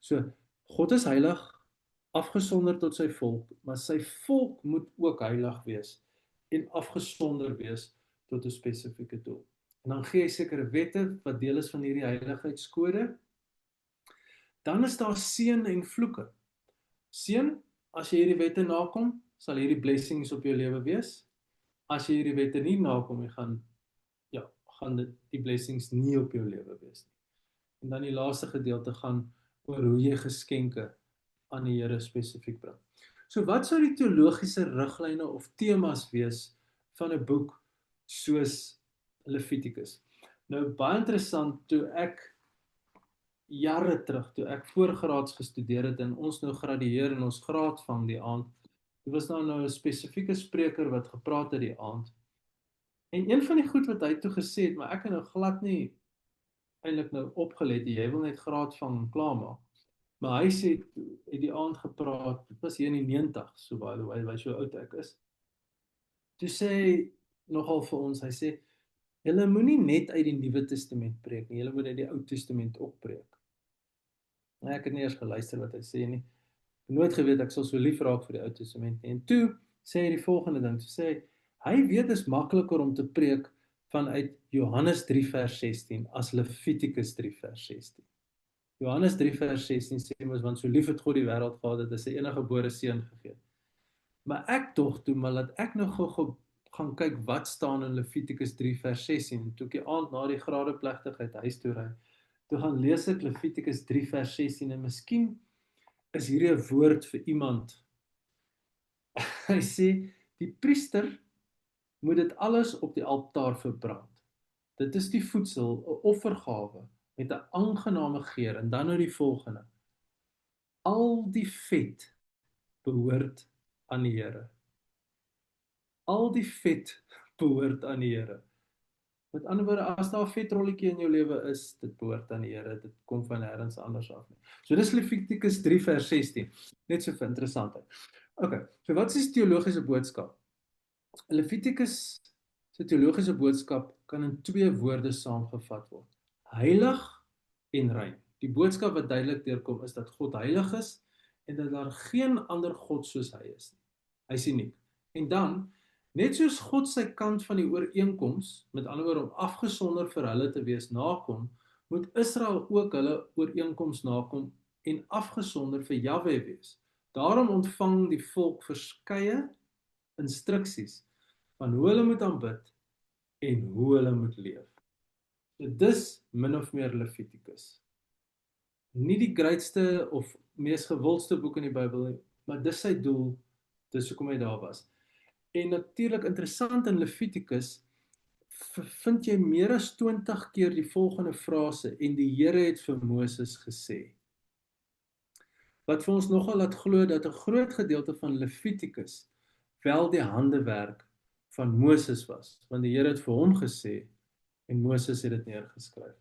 So God is heilig, afgesonder tot sy volk, maar sy volk moet ook heilig wees en afgesonder wees tot 'n spesifieke doel. En dan gee hy sekere wette wat deel is van hierdie heiligheidskode. Dan is daar seën en vloeke. Seën, as jy hierdie wette nakom, sal hierdie blessings op jou lewe wees. As jy hierdie wette nie nakom, gaan die blessings nie op jou lewe wees nie. En dan die laaste gedeelte gaan oor hoe jy geskenke aan die Here spesifiek bring. So wat sou die teologiese riglyne of temas wees van 'n boek soos Levitikus? Nou baie interessant, toe ek jare terug, toe ek voorgraads gestudeer het en ons nou gradueer in ons graad van die aand, dit was nou 'n spesifieke spreker wat gepraat het die aand. En een van die goed wat hy toe gesê het, maar ek het nou glad nie eintlik nou opgelet, jy wil net graad van klaarmaak. Maar hy sê, het die aand gepraat, dit was hier in die 90, so by the way, so oud ek is. Toe sê hy nogal vir ons, hy sê, julle moenie net uit die Nuwe Testament preek nie, julle moet uit die Ou Testament ook preek. Nou, ek het nie eers geluister wat hy sê nie. Ek het nooit geweet ek sal so lief raak vir die Ou Testament nie. En toe sê hy die volgende ding, toe sê hy weet is makliker om te preek vanuit Johannes 3 vers 16 as Levitikus 3 vers 16. Johannes 3 vers 16 sê mos, want so lief het God die wêreld gehad dat hy sy enige gebore seun gegee het. Maar ek tog toe, maar laat ek nou gou gaan kyk wat staan in Levitikus 3 vers 16. Toe ek die aand na die gradeplegtigheid huis toe ry, toe gaan lees ek Levitikus 3 vers 16 en miskien is hierdie 'n woord vir iemand. Hy sê, die priester moet dit alles op die altaar verbrand. Dit is die voedsel, 'n offergawe met 'n aangename geur. En dan nou die volgende. Al die vet behoort aan die Here. Al die vet behoort aan die Here. Met ander woorde, as daar 'n vetrolletjie in jou lewe is, dit behoort aan die Here, dit kom van nêrens anders af nie. So dis Levitikus 3 vers 16, net so vir interessantheid. Okay, so wat is die teologiese boodskap? Levitikus se teologiese boodskap kan in twee woorde saamgevat word. Heilig en rein. Die boodskap wat duidelik deurkom is dat God heilig is en dat daar geen ander God soos hy is nie. Hy is uniek. En dan, net soos God sy kant van die ooreenkoms, met ander woorde om afgesonder vir hulle te wees, nakom, moet Israel ook hulle ooreenkoms nakom en afgesonder vir Jahwe wees. Daarom ontvang die volk verskeie instruksies van hoe hulle moet aanbid en hoe hulle moet leef. So dis min of meer Levitikus. Nie die grootste of mees gewildste boek in die Bybel nie, maar dis sy doel, dis hoekom hy daar was. En natuurlik interessant in Levitikus vind jy meer as 20 keer die volgende frase, en die Here het vir Moses gesê. wat vir ons nogal laat glo dat 'n groot gedeelte van Levitikus wel die handewerk van Moses was, want die Here het vir hom gesê en Moses het dit neergeskryf.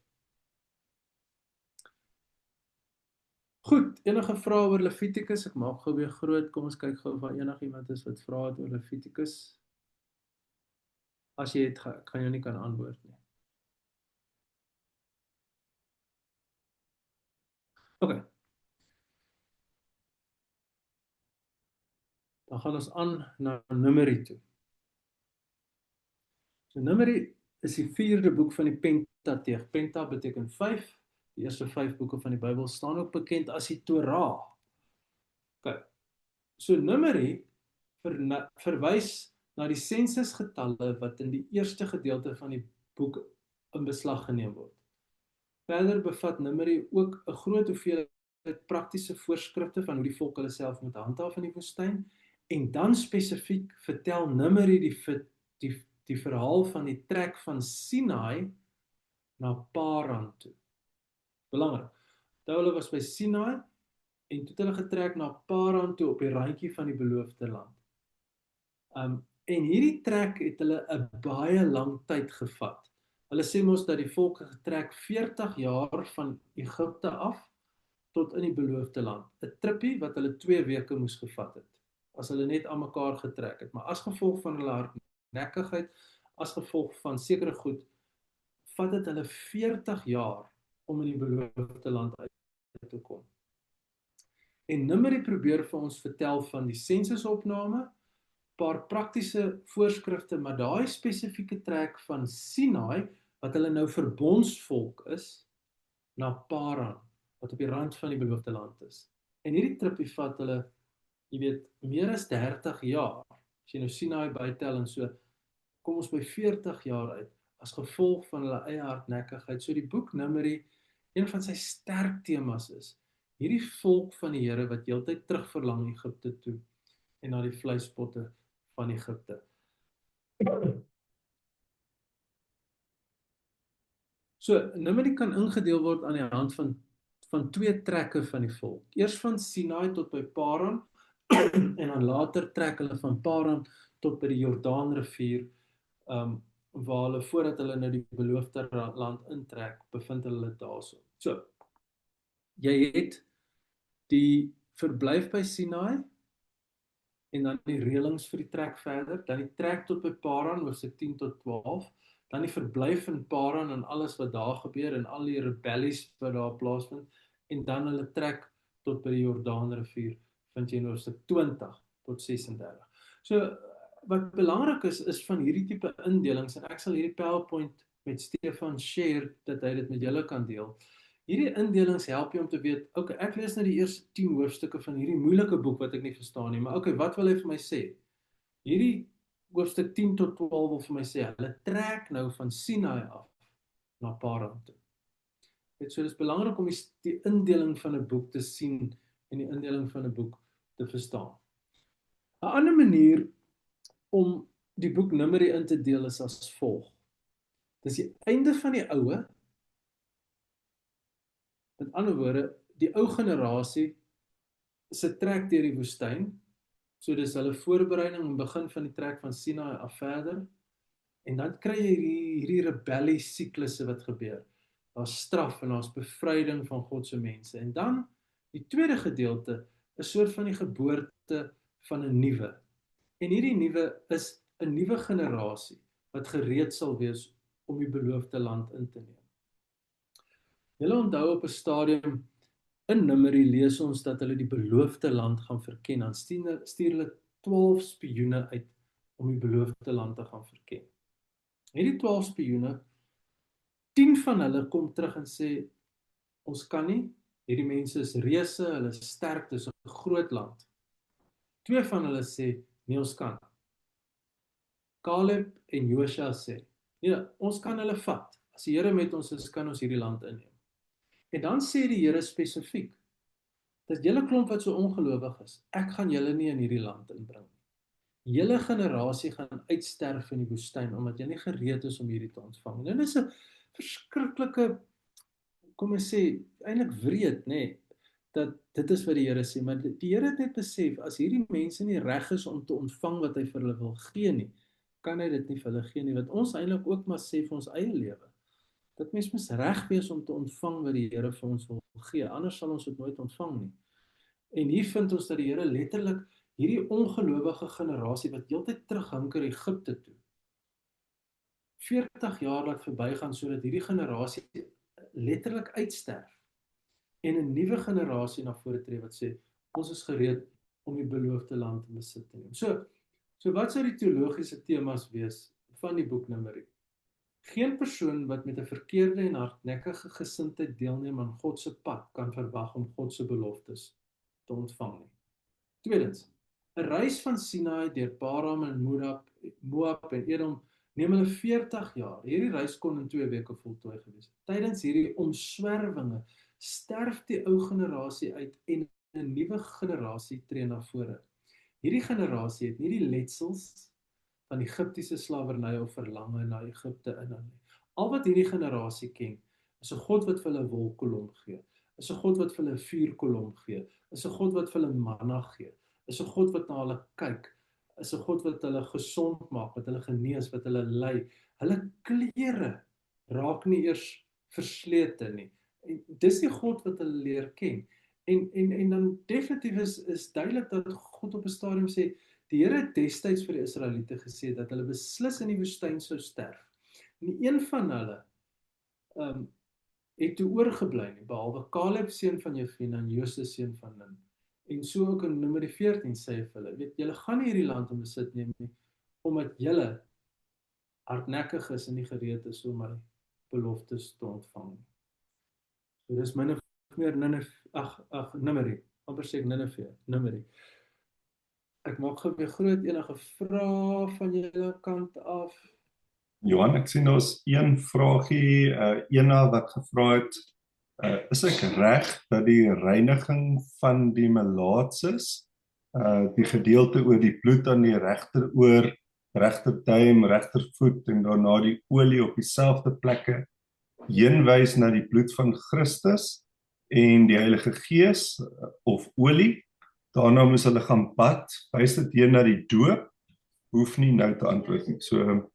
Goed, enige vrae oor Levitikus? Ek maak gou weer groot. Kom ons kyk gou of daar enigiemand is wat vra het oor Levitikus. As jy het, ek gaan jou nie kan antwoord nie. OK. Dan gaan ons aan na Numeri toe. So Numeri is die 4de boek van die Pentateeg. Penta beteken 5. Die eerste 5 boeke van die Bybel staan ook bekend as die Torah. OK. So Numeri verwys na die sensusgetalle wat in die eerste gedeelte van die boek in beslag geneem word. Verder bevat Numeri ook 'n groot hoeveelheid praktiese voorskrifte van hoe die volk hulle self moet handhaaf in die woestyn. En dan spesifiek vertel Numeri die verhaal van die trek van Sinai na Paran toe. Belangrik. Hulle was by Sinai en toe het hulle getrek na Paran toe op die randjie van die beloofde land. En hierdie trek het hulle 'n baie lang tyd gevat. Hulle sê mos dat die volk getrek 40 jaar van Egipte af tot in die beloofde land. 'n Trippie wat hulle 2 weke moes gevat het, as hulle net aan mekaar getrek het. Maar as gevolg van hulle hardnekkigheid, as gevolg van sekere goed, vat dit hulle 40 jaar om in die beloofde land uit te kom. En Numeri probeer vir ons vertel van die sensusopname, paar praktiese voorskrifte, maar daai spesifieke trek van Sinai, wat hulle nou verbondsvolk is, na Paran, wat op die rand van die beloofde land is. En hierdie tripie vat hulle, jy weet, meer as 30 jaar, as jy nou Sinai bytel en so, kom ons by 40 jaar uit, as gevolg van hulle eie hardnekkigheid. So die boek Numeri, een van sy sterk temas is, hierdie volk van die Here wat heeltyd terugverlang Egipte toe, en na die vleispotte van Egipte. So, Numeri kan ingedeel word aan die hand van 2 trekke van die volk. Eers van Sinai tot by Paran, en dan later trek hulle van Paran tot by die Jordaanrivier, waar hulle, voordat hulle nou die beloofde land intrek, bevind hulle daarso. So, jy het die verblyf by Sinai, en dan die reëlings vir die trek verder, dan die trek tot by Paran, hoofstuk 10 tot 12, dan die verblyf in Paran en alles wat daar gebeur, en al die rebellies wat daar plaasvind, en dan hulle trek tot by die Jordaanrivier, vind jy in hoofstuk 20 tot 36. So, wat belangrik is van hierdie tipe indelings, en ek sal hierdie PowerPoint met Stefan share, dat hy dit met julle kan deel. Hierdie indelings help jy om te weet, okay, ek lees nou die eerste 10 hoofstukke van hierdie moeilike boek wat ek nie verstaan nie, maar okay, wat wil hy vir my sê? Hierdie hoofstuk 10 tot 12 wil vir my sê, hulle trek nou van Sinai af na Paran toe. So dit is belangrik om die indeling van 'n boek te sien en die indeling van 'n boek te verstaan. 'n Ander manier om die boek Numeri in te deel is as volg. Dis die einde van die oue, met ander woorde, die ou generasie se trek deur die woestyn, so dis hulle voorbereiding en begin van die trek van Sinai af verder, en dan kry jy hierdie rebellie siklusse wat gebeur. Daar's straf en daar's bevryding van God se mense. En dan, die tweede gedeelte, 'n soort van die geboorte van 'n nuwe. En hierdie nuwe is 'n nuwe generasie, wat gereed sal wees om die beloofde land in te neem. Julle onthou op 'n stadium in Numeri lees ons dat hulle die beloofde land gaan verken. Dan stuur hulle 12 spioene uit om die beloofde land te gaan verken. Hierdie 12 spioene, 10 van hulle kom terug en sê, ons kan nie, hierdie mense is reuse, hulle is sterk, dis 'n groot land. 2 van hulle sê, nee, ons kan. Caleb en Joshua sê, nee, ons kan hulle vat. As die Here met ons is, kan ons hierdie land inneem. En dan sê die Here spesifiek, dat julle klomp wat so ongelowig is, ek gaan julle nie in hierdie land inbring. Julle generasie gaan uitsterf in die woestyn, omdat jy nie gereed is om hierdie te ontvang. En dit is 'n verskriklike, kom ons sê, eintlik wreed, nê? dat dit is wat die Here sê, maar die Here het net besef, as hierdie mense nie reg is om te ontvang wat hy vir hulle wil gee nie, kan hy dit nie vir hulle gee nie, wat ons eintlik ook maar sê vir ons eie lewe. Dat mens moet reg wees om te ontvang wat die Here vir ons wil gee, anders sal ons dit nooit ontvang nie. En hier vind ons dat die Here letterlik hierdie ongelowige generasie wat heeltyd terughinker Egipte toe, 40 jaar laat verbygaan sodat hierdie generasie letterlik uitsterf en 'n nuwe generasie na vore tree wat sê ons is gereed om die beloofde land te besit te neem. So wat sou die teologiese temas wees van die boek Numeri? Geen persoon wat met 'n verkeerde en hardnekkige gesindheid deelneem aan God se pad kan verwag om God se beloftes te ontvang nie. Tweedens, 'n reis van Sinaai deur Paran en Moab en Edom neem hulle 40 jaar. Hierdie reis kon in 2 weke voltooi gewees het. Tydens hierdie omswerwinge sterf die ou generasie uit en 'n nuwe generasie tree na vore. Hierdie generasie het nie die letsels van Egiptiese slawerny of verlange na Egipte in hulle nie. Al wat hierdie generasie ken, is 'n God wat vir hulle 'n wolkkolom gee, is 'n God wat vir hulle 'n vuurkolom gee, is 'n God wat vir hulle manna gee, is 'n God wat na hulle kyk, is 'n God wat hulle gesond maak, wat hulle genees, wat hulle lei. Hulle klere raak nie eers verslete nie. En dis die God wat hulle leer ken. En dan definitief is duidelik dat God op 'n stadium sê, die Here het destyds vir die Israeliete gesê dat hulle beslis in die woestyn sou sterf. En een van hulle het toe oorgebly nie, behalwe Caleb seun van Jefune en Josua seun van Nun. En so ook in Numeri 14 sê hy vir hulle, weet julle gaan nie hierdie land in besit neem nie, omdat julle hardnekkig is en nie gereed is om my beloftes te ontvang nie. So dis min of meer Numeri, amper sê ek Numeri. Ek maak gou weer groot, enige vrae van julle kant af? Johan, ek sien ons een vragie, Ena wat gevra het, is ek reg dat die reiniging van die melaatses, die gedeelte oor die bloed aan die regteroor, regterduim, regtervoet en daarna die olie op dieselfde plekke, heenwys na die bloed van Christus en die Heilige Gees of olie? Daarna moes hulle gaan bad, wys dit heen na die doop, hoef nie nou te antwoord nie. So,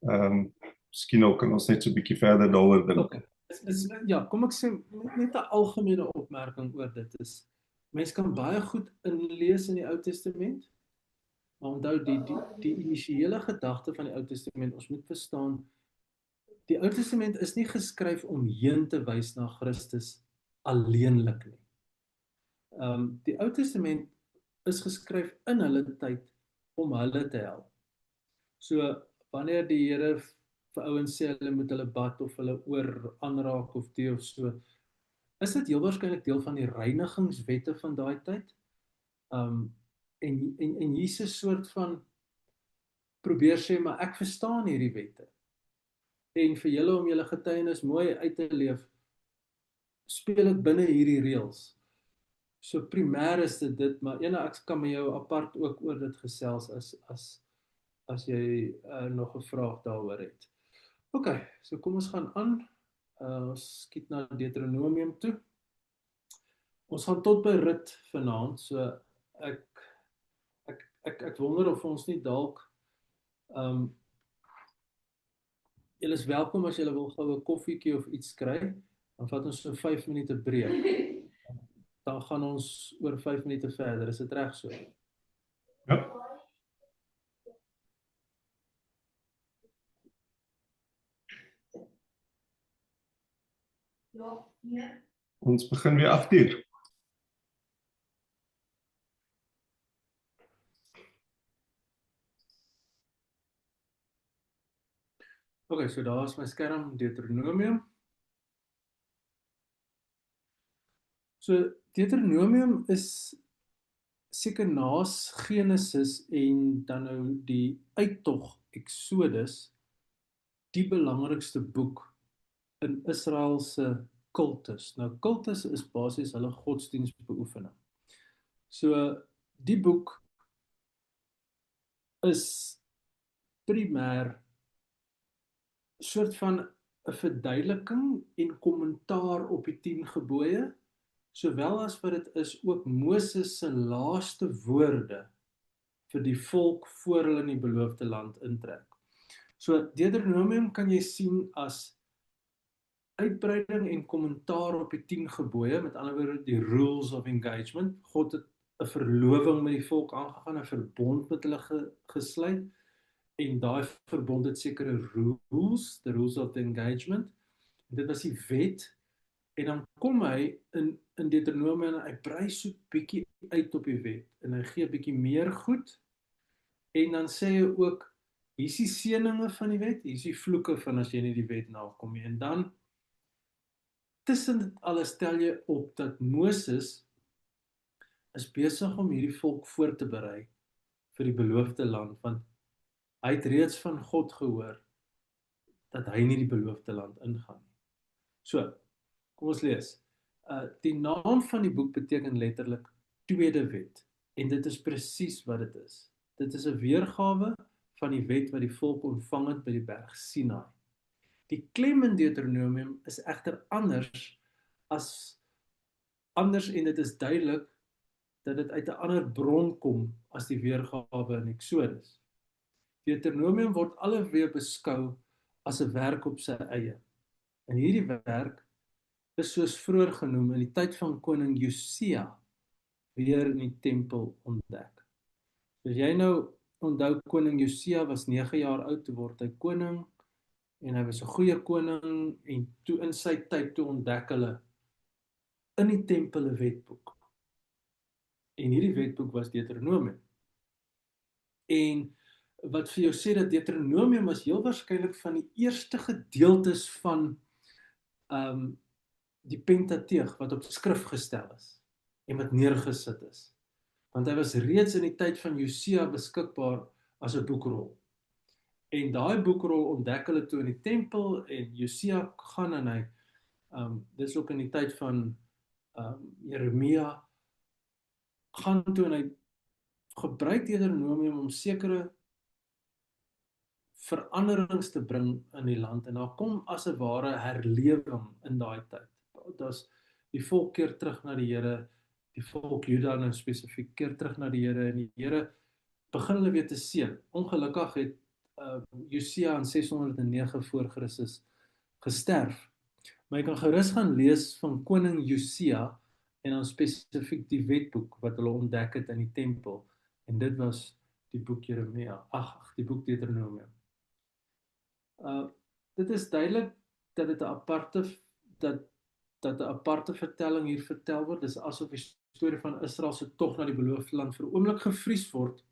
miskien ook kan ons net so 'n bietjie verder daaroor dink. Okay. Ja, kom ek sê net 'n algemene opmerking oor dit is, mens kan baie goed inlees in die Ou Testament, maar onthou die initiële gedagte van die Ou Testament, ons moet verstaan, die Ou Testament is nie geskryf om heen te wys na Christus alleenlik nie. Die Ou Testament is geskryf in hulle tyd om hulle te help. So wanneer die Here vir ouens sê hulle moet hulle bad of hulle oor aanraak of die of so, is dit heel waarskynlik deel van die reinigingswette van daai tyd. En Jesus soort van probeer sê, maar ek verstaan hierdie wette. En vir julle om julle getuienis mooi uit te leef, speel ek binne hierdie reëls. So primêr is dit, maar ek kan met jou apart ook oor dit gesels as jy nog 'n vraag daaroor het. Okay, so kom ons gaan aan. Ons skiet na Deuteronomium toe. Ons gaan tot by Rut vanaand, so ek wonder of ons nie dalk julle is welkom as julle wil gou 'n koffietjie of iets kry, dan vat ons so 5 minute breek. Dan gaan ons oor 5 minute verder, is dit reg so? Ja. Ons begin weer 8:00. Okay, so daar is my skerm, Deuteronomium. So Deuteronomium is seker naas Genesis en dan nou die uittog Exodus die belangrikste boek in Israel se kultus. Nou kultus is basies hulle godsdienstbeoefening. So die boek is primêr soort van 'n verduideliking en kommentaar op die 10 gebooie sowel as wat dit is ook Moses se laaste woorde vir die volk voor hulle in die beloofde land intrek. So Deuteronomium kan jy sien as uitbreiding en kommentaar op die 10 gebooie, met ander woorde die rules of engagement. God het 'n verloving met die volk aangegaan, 'n verbond met hulle gesluit, en daai verbond het sekere rules, the rules of the engagement. En dit was die wet, en dan kom hy in Deuteronomium en hy brei so bietjie uit op die wet, en hy gee bietjie meer goed, en dan sê hy ook, hier is die seëninge van die wet, hier is die vloeke van as jy nie die wet nakom nie, en dan tussen dit alles stel jy op dat Moses is besig om hierdie volk voor te berei vir die beloofde land, want hy het reeds van God gehoor dat hy nie die beloofde land ingaan nie. So, kom ons lees. Die naam van die boek beteken letterlik tweede wet, en dit is presies wat dit is. Dit is 'n weergawe van die wet wat die volk ontvang het by die berg Sinai. Die klem in Deuteronomium is egter anders, en dit is duidelik dat dit uit 'n ander bron kom as die weergawe in Exodus. Deuteronomium word alweer beskou as 'n werk op sy eie. En hierdie werk is soos vroeër genoem in die tyd van koning Josia weer in die tempel ontdek. As jy nou onthou, koning Josia was 9 jaar oud toe word hy koning, en hy was 'n goeie koning, en toe in sy tyd toe ontdek hulle in die tempel 'n wetboek. En hierdie wetboek was Deuteronomium. En wat vir jou sê dat Deuteronomium is heel waarskynlik van die eerste gedeeltes van die Pentateeg wat op skrif gestel is en wat neergesit is. Want hy was reeds in die tyd van Josia beskikbaar as 'n boekrol. En daai boekrol ontdek hulle toe in die tempel, en Josia gaan en hy, dis ook in die tyd van Jeremia, gaan toe en hy gebruik Deuteronomium om sekere veranderings te bring in die land, en daar kom as 'n ware herlewing in daai tyd. Daar's die volk keer terug na die Here, die volk Juda nou spesifiek keer terug na die Here, en die Here begin hulle weer te seën. Ongelukkig het Josia in 609 voor Christus gesterf. Maar jy kan gerus gaan lees van koning Josia en dan spesifiek die wetboek wat hulle ontdek het in die tempel, en dit was die boek Jeremia, die boek Deuteronomium. Dit is duidelik dat dit 'n aparte vertelling hier vertel word. Dis asof die storie van Israel se tog na die beloofde land vir 'n oomblik gevries word,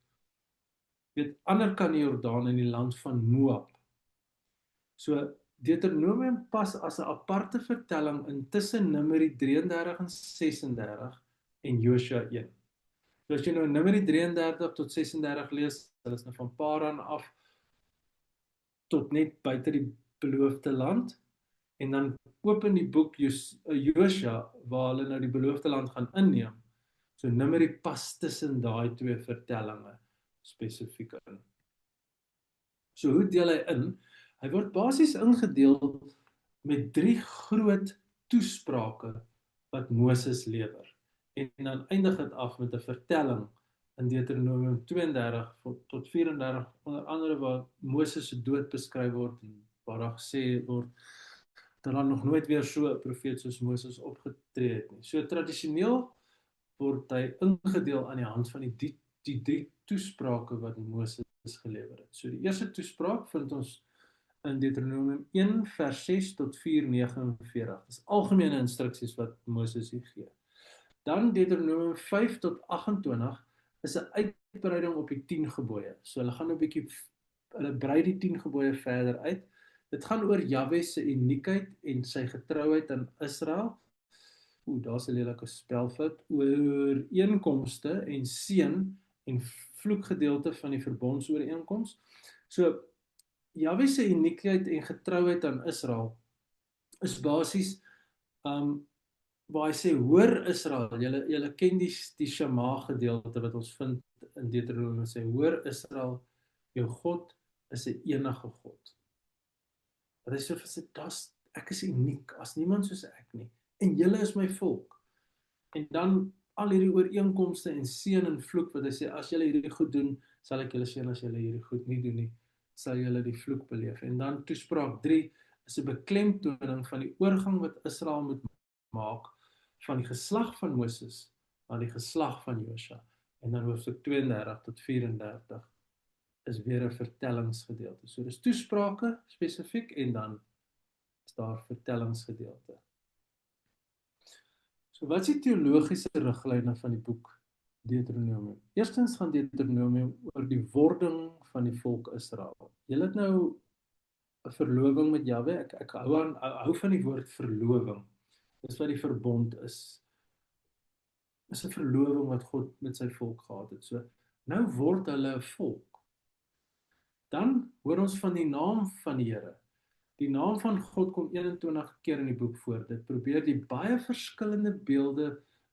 weet ander kan die Jordaan in die land van Moab. So Deuteronomium pas as 'n aparte vertelling intussen Numeri 33 en 36 en Josua 1. So as jy nou Numeri 33 tot 36 lees, hulle is nou van Paran af tot net buite die beloofde land, en dan open die boek Josua waar hulle nou die beloofde land gaan inneem. So Numeri pas tussen daai twee vertellinge spesifiek in. So hoe deel hy in? Hy word basies ingedeel met 3 groot toesprake wat Moses lewer. En dan eindig dit af met 'n vertelling in Deuteronomium 32 tot 34, onder andere waar Moses se dood beskryf word, en waar daar gesê word dat daar nog nooit weer so 'n profeet soos Moses opgetree het nie. So tradisioneel word hy ingedeel aan die hand van die 3 toesprake wat Moses gelewer het. So die eerste toespraak vind ons in Deuteronomium 1 vers 6 tot 4:49. Dis algemene instruksies wat Moses hier gee. Dan Deuteronomium 5 tot 28 is 'n uitbreiding op die 10 gebooie. So hulle gaan 'n bietjie, hulle brei die 10 gebooie verder uit. Dit gaan oor Jahwe se uniekheid en sy getrouheid aan Israel. Daar's 'n lelike spelfout. Oor ooreenkomste en seën en vloekgedeelte van die verbondsooreenkoms. So Jahwe se uniekheid en getrouheid aan Israel is basies waar hy sê, hoor Israel, julle ken die Shema gedeelte wat ons vind in Deuteronomium, sê, hoor Israel, jou God is 'n enige God. Wat hy so sê, ek is uniek, as niemand soos ek nie, en julle is my volk. En dan al hierdie ooreenkomste en seën en vloek wat hy sê, as julle hierdie goed doen, sal ek julle seën, as julle hierdie goed nie doen nie, sal julle die vloek beleef. En dan toespraak 3 is 'n beklemtoning van die oorgang wat Israel moet maak van die geslag van Moses na die geslag van Josua. En dan hoofstuk 32 tot 34 is weer 'n vertellingsgedeelte. So dis toesprake spesifiek en dan is daar vertellingsgedeelte. So wat is die teologiese riglyne van die boek Deuteronomium? Eerstens gaan Deuteronomium oor die wording van die volk Israel. Julle het nou 'n verloving met Jahwe. Ek hou van die woord verloving. Dis wat die verbond is. Dis 'n verloving wat God met sy volk gehad het. So nou word hulle 'n volk. Dan hoor ons van die naam van die Here. Die naam van God kom 21 keer in die boek voor. Dit probeer die baie verskillende beelde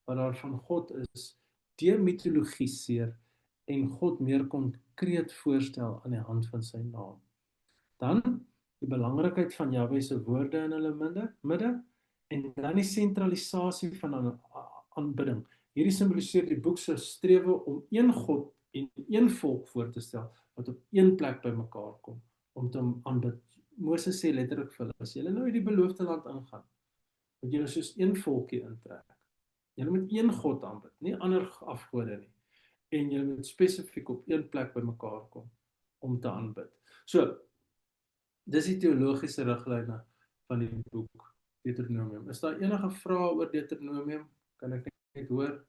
wat daar van God is, demitologiseer en God meer konkreet voorstel aan die hand van sy naam. Dan die belangrikheid van Jahwe se woorde in hulle midde en dan die sentralisasie van aanbidding. Hierdie simboliseer die boek se strewe om een God en een volk voor te stel wat op een plek bymekaar kom om te aanbid. Moses sê letterlik vir hulle, as julle nou hierdie beloofde land ingaan, moet julle soos een volkie intrek. Julle moet een God aanbid, nie ander afgode nie. En julle moet spesifiek op een plek bymekaar kom om te aanbid. So, dis die teologiese riglyne van die boek Deuteronomium. Is daar enige vrae oor Deuteronomium? Kan ek net hoor?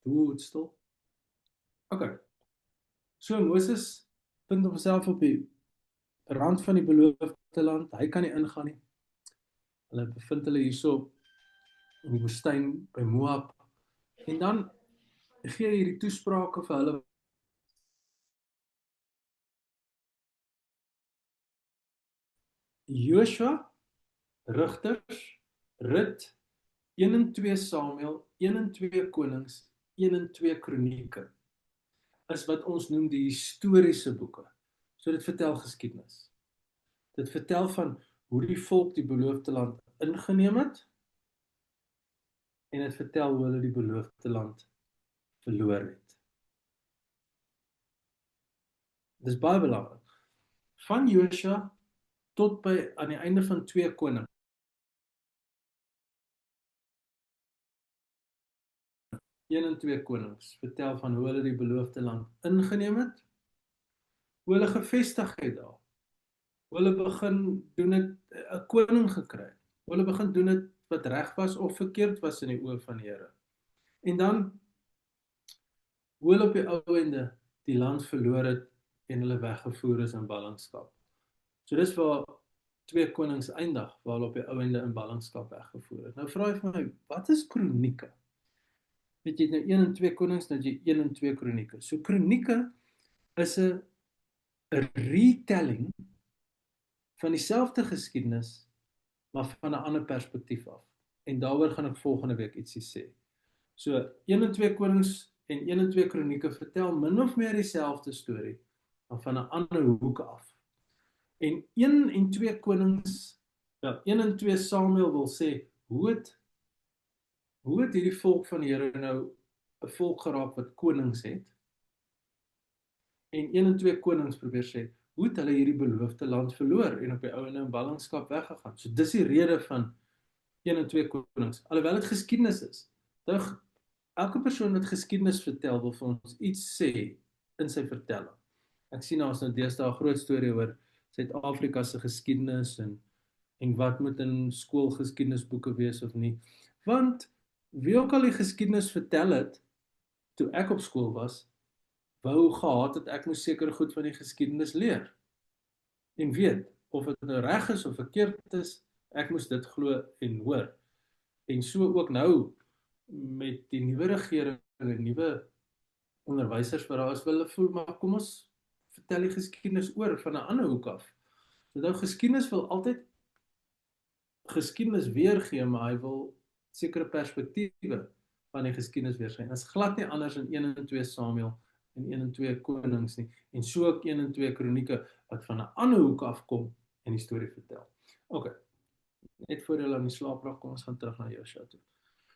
Doodstil. OK. So Moses vind homself op die rand van die beloofde land. Hy kan nie ingaan nie. Hulle bevind hulle hierso in die woestyn by Moab. En dan gee hy hierdie toesprake vir hulle. Joshua, Rigters, Rut, 1 en 2 Samuel, 1 en 2 Konings, 1 en 2 Kronieke is wat ons noem die historiese boeke. So dit vertel geskiedenis. Dit vertel van hoe die volk die beloofde land ingeneem het en dit vertel hoe hulle die beloofde land verloor het. Dis baie belangrik. Van Joshua tot by aan die einde van 2 Konings. 1 en 2 Konings vertel van hoe hulle die beloofde land ingeneem het, hoe hulle gevestig het daar, hoe hulle begin doen het, 'n koning gekry, hoe hulle begin doen het wat reg was of verkeerd was in die oë van die Here. En dan hoe hulle op die ou ende die land verloor het en hulle weggevoer is in ballingskap. So dis waar 2 Konings eindig, waar hulle op die ou ende in ballingskap weggevoer het. Nou vra jy vir my, wat is kronieke? Weet jy, nou 1 en 2 Konings, nou jy 1 en 2 Kronieke. So kronieke is 'n retelling van dieselfde geskiedenis, maar van 'n ander perspektief af. En daaroor gaan ek volgende week ietsie sê. So 1 en 2 Konings en 1 en 2 Kronieke vertel min of meer dieselfde storie, maar van 'n ander hoek af. En 1 en 2 Konings, wel 1 en 2 Samuel wil sê, hoe het hierdie volk van die Here nou 'n volk geraak wat konings het? En 1 en 2 Konings probeer sê, hoe het hulle hierdie beloofde land verloor en op die ou ende in ballingskap weggegaan? So dis die rede van 1 en 2 Konings. Alhoewel dit geskiedenis is. Elke persoon wat geskiedenis vertel wil vir ons iets sê in sy vertelling. Ek sien ons nou deesdae 'n groot storie oor Suid-Afrika se geskiedenis en wat moet in skoolgeskiedenisboeke wees of nie. Want wie ook al die geskiedenis vertel het toe ek op skool was, wou gehad het ek moes seker goed van die geskiedenis leer. En weet of dit nou reg is of verkeerd is, ek moes dit glo en hoor. En so ook nou met die nuwe regering en nuwe onderwysers wat daar is, wil hulle voel maar kom ons vertel die geskiedenis oor van 'n ander hoek af. So nou geskiedenis wil altyd geskiedenis weergee, maar hy wil sekere perspektiewe van die geskiedenis weergee. Dit is glad nie anders in 1 en 2 Samuel in 1 en 2 Konings nie, en so ook 1 en 2 Kronieke, wat van 'n ander hoek afkom en die storie vertel. Ok, net voor julle aan die slaap raak, kom ons gaan terug na Josua toe.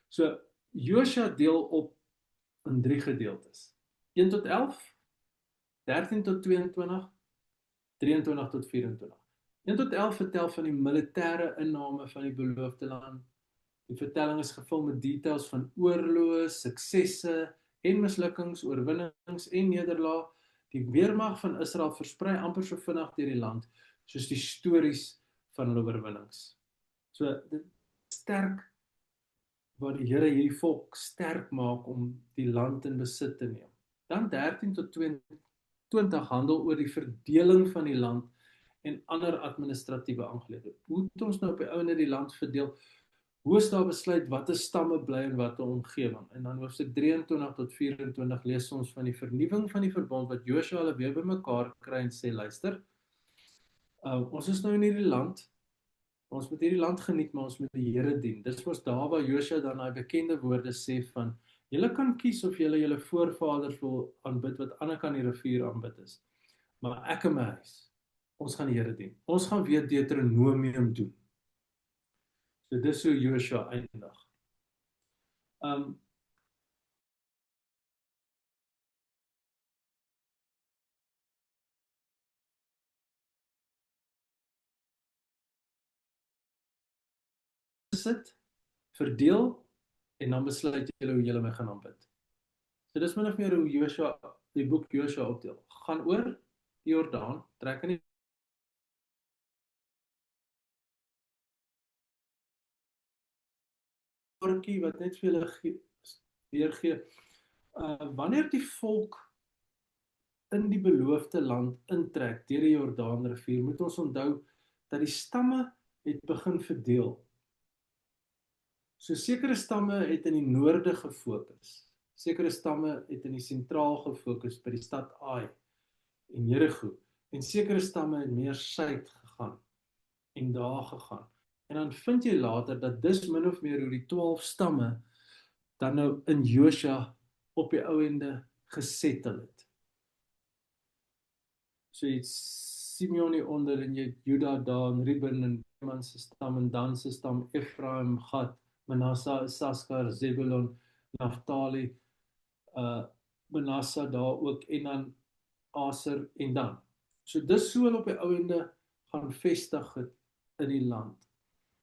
So, Josua deel op in 3 gedeeltes. 1 tot 11, 13 tot 22, 23 tot 24. 1 tot 11 vertel van die militêre inname van die beloofde land. Die vertelling is gevul met details van oorloë, suksesse en mislukkings, oorwinnings en nederlae. Die weermag van Israel versprei amper so vinnig deur die land, soos die stories van hulle oorwinnings. So, dit sterk waar die Here hierdie volk sterk maak om die land in besit te neem. Dan 13 tot 20 handel oor die verdeling van die land en ander administratiewe aangeleenthede. Hoe het ons nou op die ouene die land verdeel? Hoe is daar besluit watter stamme bly in watter omgewing? En dan hoofstuk 23 tot 24 lees ons van die vernuwing van die verbond wat Josua hulle weer bymekaar kry en sê, luister, ons is nou in hierdie land, ons moet hierdie land geniet, maar ons moet die Here dien. Dis was daar waar Josua dan daai bekende woorde sê van, julle kan kies of julle voorvaders wil aanbid wat aan die ander kant die rivier aanbid is. Maar ek en my huis, ons gaan die Here dien. Ons gaan weer Deuteronomium doen. So dis hoe Josua eindig. Sit, verdeel, en dan besluit julle hoe julle my gaan aanbid. So dis min of meer hoe Josua, die boek Josua opdeel. Gaan oor die Jordaan, trek in die woordjie wat net vir julle weergee. Wanneer die volk in die beloofde land intrek deur die Jordaanrivier, moet ons onthou dat die stamme het begin verdeel. So sekere stamme het in die noorde gefokus. Sekere stamme het in die sentraal gefokus by die stad Ai en Jerigo. En sekere stamme het meer suid gegaan en daar gegaan. En dan vind jy later dat dis min of meer hoe die 12 stamme dan nou in Josua op die ou ende gesettel het. So jy het Simeon hier onder en jy het Juda daar en Reuben en Benjamin se stam en Dan se stam, Ephraim, Gad, Manasseh, Issachar, Zebulon, Naphtali, Manasseh daar ook en dan Aser en Dan. So dis so hulle op die ou ende gaan vestig het in die land.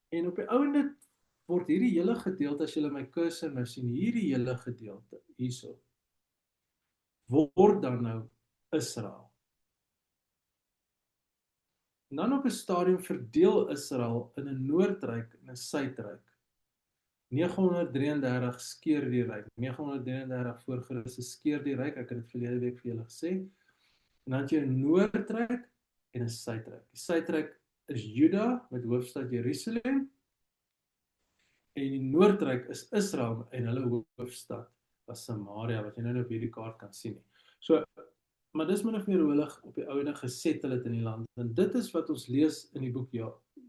En op die ou ende word hierdie hele gedeelte, as julle my cursor nou sien, hierdie hele gedeelte hierso word dan nou Israel. En dan op 'n stadium verdeel Israel in 'n noordryk en 'n suidryk. 933 skeer die ryk. 933 voor Christus skeer die ryk. Ek het dit verlede week vir julle gesê. En dan het jy 'n noordryk en 'n suidryk. Die suidryk is Juda met hoofstad Jerusalem. En die noordryk is Israel en hulle hoofstad was Samaria, wat jy nou op hierdie kaart kan sien. So, maar dis min of meer hoe hulle op die ouene gesettel het in die land. En dit is wat ons lees in die boek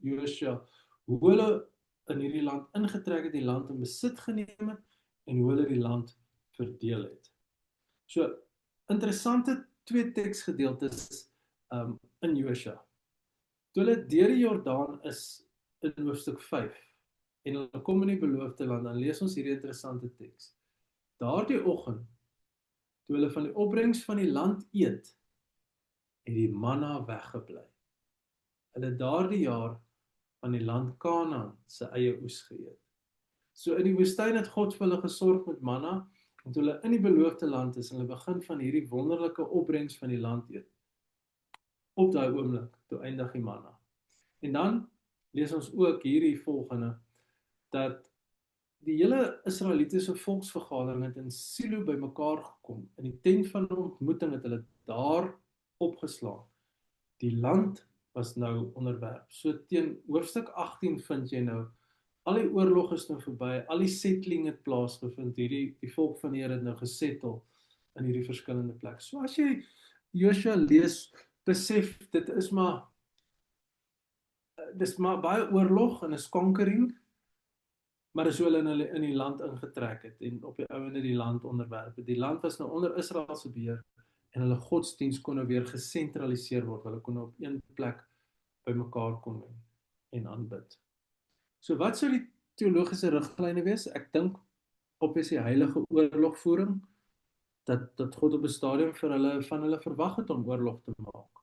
Josua, hoe hulle in hierdie land ingetrek het, die land in besit geneem het, en hoe hulle die land verdeel het. So, interessante 2 teksgedeeltes in Josua. Toe hulle deur die Jordaan is in hoofstuk 5, en hulle kom in die beloofde land, dan lees ons hierdie interessante teks. Daardie oggend, toe hulle van die opbrengs van die land eet, het die manna weggebly. Hulle daardie jaar van die land Kanaan se eie oes geëet. So in die woestyn het God vir hulle gesorg met manna, en toe hulle in die beloofde land is, en hulle begin van hierdie wonderlike opbrengs van die land eet. Op daai oomblik, toe eindig die manna. En dan lees ons ook hierdie volgende, dat die hele Israelitiese volksvergadering het in Silo bymekaar gekom. In die tent van ontmoeting het hulle daar opgeslaan. Die land was nou onderwerp. So teen hoofstuk 18 vind jy nou, al die oorlog is nou verby, al die settling het plaasgevind, die volk van die Here het nou gesettel in hierdie verskillende plekke. So as jy Josua lees, besef, dis maar baie oorlog en 'n conquering, maar dis hoe hulle in die land ingetrek het en op die ouende die land onderwerp het. Die land was nou onder Israel se beheer, en hulle godsdiens kon nou weer gesentraliseer word. Hulle kon nou op een plek bymekaar kom en aanbid. So wat sou die teologiese riglyne wees? Ek dink obviously heilige oorlogvoering, dat God op 'n stadium van hulle verwag het om oorlog te maak,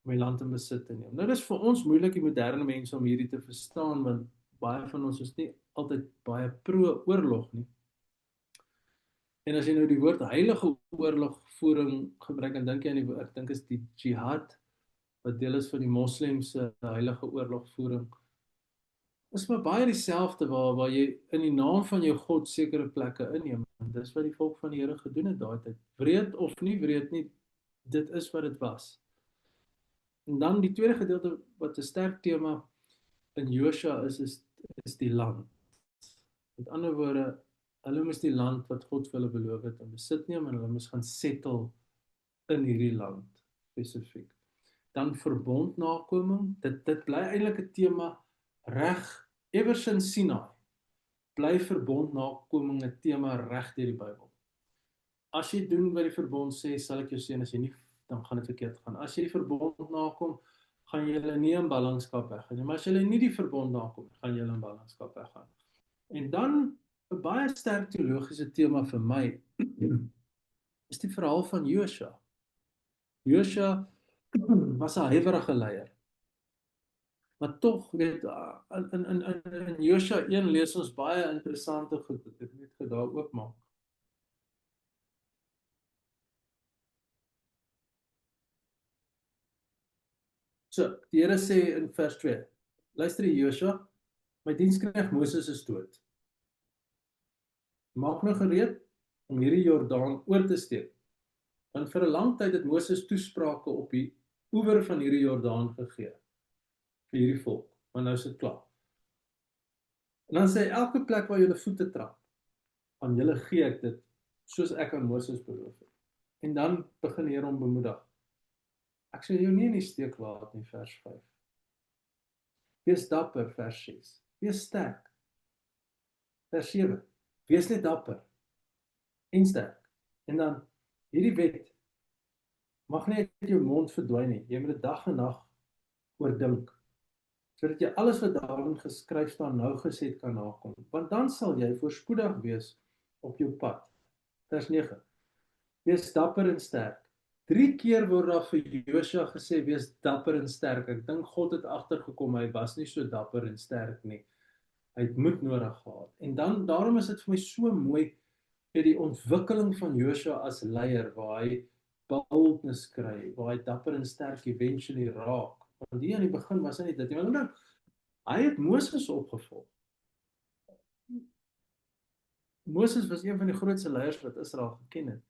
om die land in besit te neem. Nou dis vir ons moeilik, die moderne mense, om hierdie te verstaan, want baie van ons is nie altyd baie pro-oorlog nie. En as jy nou die woord heilige oorlogvoering gebruik, dan dink jy aan die woord, ek dink is die jihad, wat deel is van die moslemse heilige oorlogvoering. Is maar baie dieselfde waar jy in die naam van jou God sekere plekke inneem. En dis wat die volk van die Here gedoen het daai tyd. Wreed of nie wreed nie, dit is wat dit was. En dan die tweede gedeelte wat 'n sterk tema in Josua is die land. Met ander woorde, hulle moes die land wat God vir hulle beloof het in besit neem, en hulle moes gaan settle in hierdie land spesifiek. Dan verbondnakoming, dit bly eintlik 'n tema reg ewer sinds Sinai. Bly verbondnakoming 'n tema reg deur die Bybel. As jy doen wat die verbond sê, sal ek jou seën, as jy nie, dan gaan dit verkeerd gaan. As jy die verbond nakom, gaan jy nie in ballingskap weggaan nie, maar as jy nie die verbond nakom, gaan jy in ballingskap weggaan. En dan 'n baie sterk teologiese tema vir my is die verhaal van Josua. Josua was 'n huiwerige leier. Maar tog, weet, in Josua 1 lees ons baie interessante goed, ek net daar oopmaak. So, die Here sê in vers 2, luister Josua, my diensknegt Moses is dood. Maak nou gereed om hierdie Jordaan oor te steek. Want vir 'n lang tyd het Moses toesprake op die oewer van hierdie Jordaan gegee vir hierdie volk, maar nou is dit klaar. En dan sê hy, elke plek waar julle voete trap, aan julle gee ek dit, soos ek aan Moses beloof het. En dan begin die Here hom bemoedig. Ek sal jou nie in die steek laat nie, vers 5. Wees dapper, vers 6. Wees sterk. Vers 7. Wees net dapper en sterk. En dan, hierdie wet mag nie uit jou mond verdwyn nie. Jy moet dit dag en nag oordink, sodat jy alles wat daarin geskryf staan nougeset kan nakom. Want dan sal jy voorspoedig wees op jou pad. Vers 9. Wees dapper en sterk. 3 keer word daar vir Josua gesê, wees dapper en sterk. Ek dink God het agtergekom, hy was nie so dapper en sterk nie. Hy het moed nodig gehad. En dan, daarom is dit vir my so mooi, die ontwikkeling van Josua as leier, waar hy boldness kry, waar hy dapper en sterk eventually raak. Want hier aan die begin was hy nie dit nie. Maar nou, hy het Moses opgevolg. Moses was een van die grootste leiers wat Israel geken het.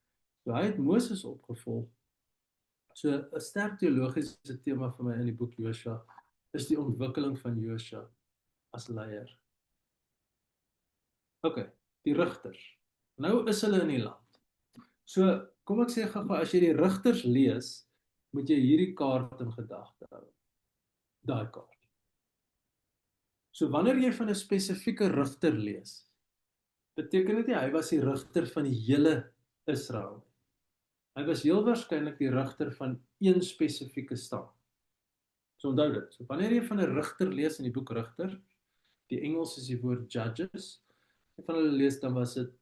So hy het Moses opgevolg. So 'n sterk teologiese tema vir my in die boek Josua is die ontwikkeling van Josua as leier. OK, die rigters. Nou is hulle in die land. So, kom ek sê gou, as jy die rigters lees, moet jy hierdie kaart in gedagte hou. Daai kaart. So wanneer jy van 'n spesifieke rigter lees, beteken dit nie hy was die rigter van die hele Israel. Hy was heel waarskynlik die rigter van een spesifieke stam. So onthou dit. So wanneer jy van 'n rigter lees in die boek Rigter, die Engels is die woord judges, en van hulle lees, dan was dit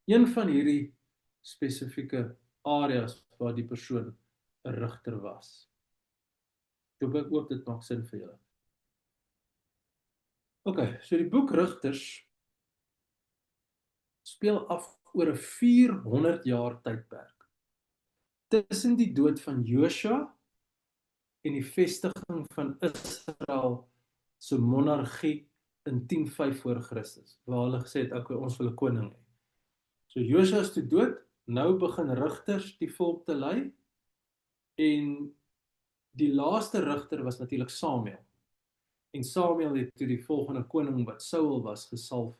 een van hierdie spesifieke areas waar die persoon 'n rigter was. Ek hoop dit maak sin vir julle. OK, so die boek Rigters speel af oor 'n 400 jaar tydperk. Tussen die dood van Josua en die vestiging van Israel se monargie in 10:5 voor Christus, waar hulle gesê het, okay, ons wil 'n koning hê. So Josua is toe dood, nou begin rigters die volk te lei, en die laaste rigter was natuurlik Samuel. En Samuel het toe die volgende koning wat Saul was gesalf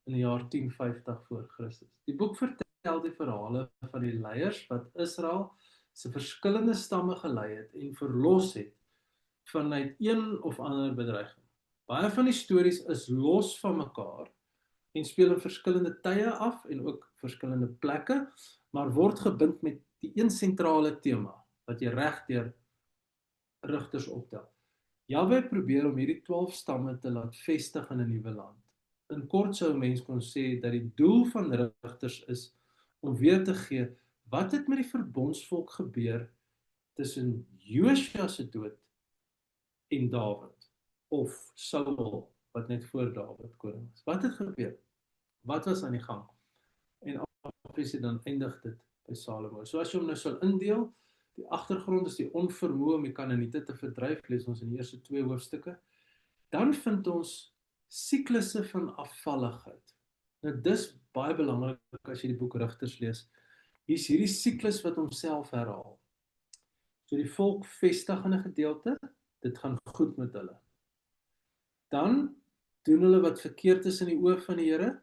in die jaar 1050 voor Christus. Die boek vertel die verhale van die leiers wat Israel se verskillende stamme gelei het en verlos het vanuit een of ander bedreiging. Baie van die stories is los van mekaar en speel in verskillende tye af en ook verskillende plekke, maar word gebind met die een sentrale tema wat jy regdeur Rigters optel. Jahwe probeer om hierdie 12 stamme te laat vestig in 'n nuwe land. In kort sou 'n mens kon sê dat die doel van Rigters is om weer te gee wat het met die verbondsvolk gebeur tussen Josua se dood en Dawid of Saul wat net voor Dawid koning was. Wat het gebeur? Wat was aan die gang? En obviously dan eindig dit by Salomo. So as jy hom nou sal indeel, die agtergrond is die onvermoë om die Kanaaniete te verdryf, lees ons in die eerste 2 hoofstukke. Dan vind ons siklusse van afvalligheid. Nou dis baie belangrik as jy die boek Rigters lees. Hier's hierdie siklus wat homself herhaal. So die volk vestig in 'n gedeelte, dit gaan goed met hulle. Dan doen hulle wat verkeerd is in die oë van die Here.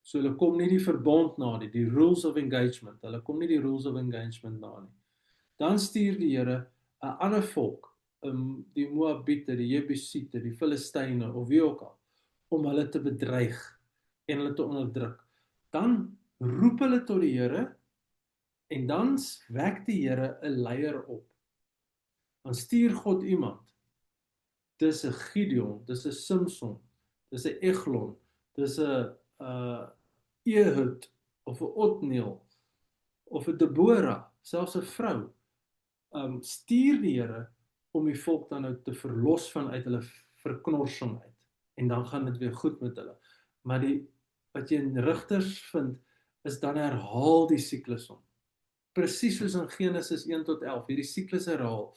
So hulle kom nie die verbond na nie, die rules of engagement. Hulle kom nie die rules of engagement na nie. Dan stuur die Here 'n ander volk, die Moabiete, die Jebusiete, die Filistyne of wie ook al, om hulle te bedreig en hulle te onderdruk. Dan roep hulle tot die Here en dan wek die Here 'n leier op. Dan stuur God iemand. Dis 'n Gideon, dis 'n Samson, dis 'n Eglon, dis 'n Ehud of 'n Otniel of 'n Deborah, selfs 'n vrou. Stuur die Here om die volk dan nou te verlos vanuit hulle verknorsing uit. En dan gaan dit weer goed met hulle. Maar wat jy in Rigters vind, is dan herhaal die siklus om. Presies soos in Genesis 1 tot 11, hierdie siklus herhaal.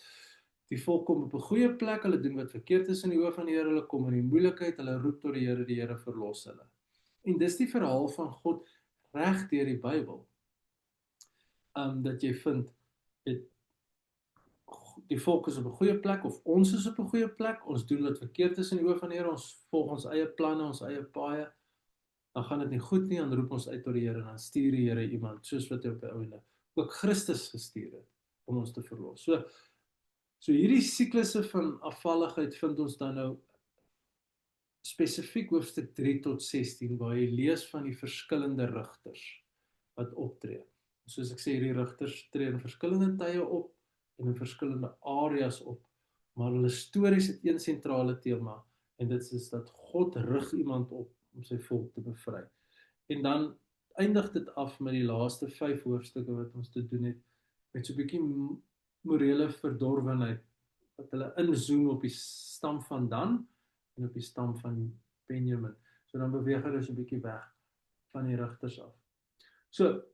Die volk kom op 'n goeie plek, hulle doen wat verkeerd is in die oë van die Here, hulle kom in die moeilikheid, hulle roep tot die Here verlos hulle. En dis die verhaal van God reg deur die Bybel. Dat jy vind die volk is op 'n goeie plek of ons is op 'n goeie plek, ons doen wat verkeerd is in die oë van die Here, ons volg ons eie planne, ons eie paaie. Dan gaan dit nie goed nie, dan roep ons uit tot die Here en dan stuur die Here iemand soos wat hy op die ouene ook Christus gestuur het om ons te verlos. So hierdie siklusse van afvalligheid vind ons dan nou spesifiek hoofstuk 3 tot 16 waar jy lees van die verskillende rigters wat optree. Soos ek sê, hierdie rigters tree in verskillende tye op en in verskillende areas op, maar hulle stories het een sentrale tema en dit is dat God rig iemand op om sy volk te bevry. En dan eindig dit af met die laaste 5 hoofstukke wat ons te doen het met so 'n bietjie morele verdorwenheid wat hulle inzoom op die stam van Dan en op die stam van Benjamin. So dan beweeg hulle so 'n bietjie weg van die rigters af. So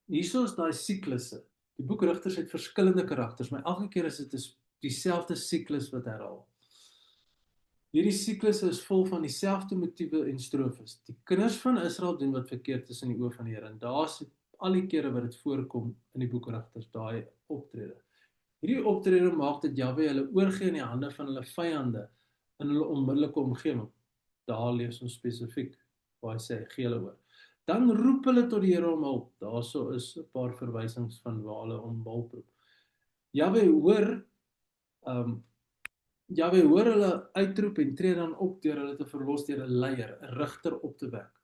hierso is daai siklusse. Die boek Rigters het verskillende karakters, maar elke keer is dit dieselfde siklus wat herhaal. Hierdie siklusse is vol van dieselfde motiewe en strofes. Die kinders van Israel doen wat verkeerd is in die oë van die Here. En daar's al die kere wat dit voorkom in die boek Rigters, daai optrede. Hierdie optrede maak dat Jahwe hulle oorgee in die hande van hulle vyande in hulle onmiddellike omgewing. Daar lees ons spesifiek waar hy sê gee hulle oor. Dan roep hulle tot die Here om hulp. Daarso is 'n paar verwysings van waar hulle om hulp roep. Jahwe hoor hulle uitroep en tree dan op deur hulle te verlos deur 'n leier, 'n rigter op te wek.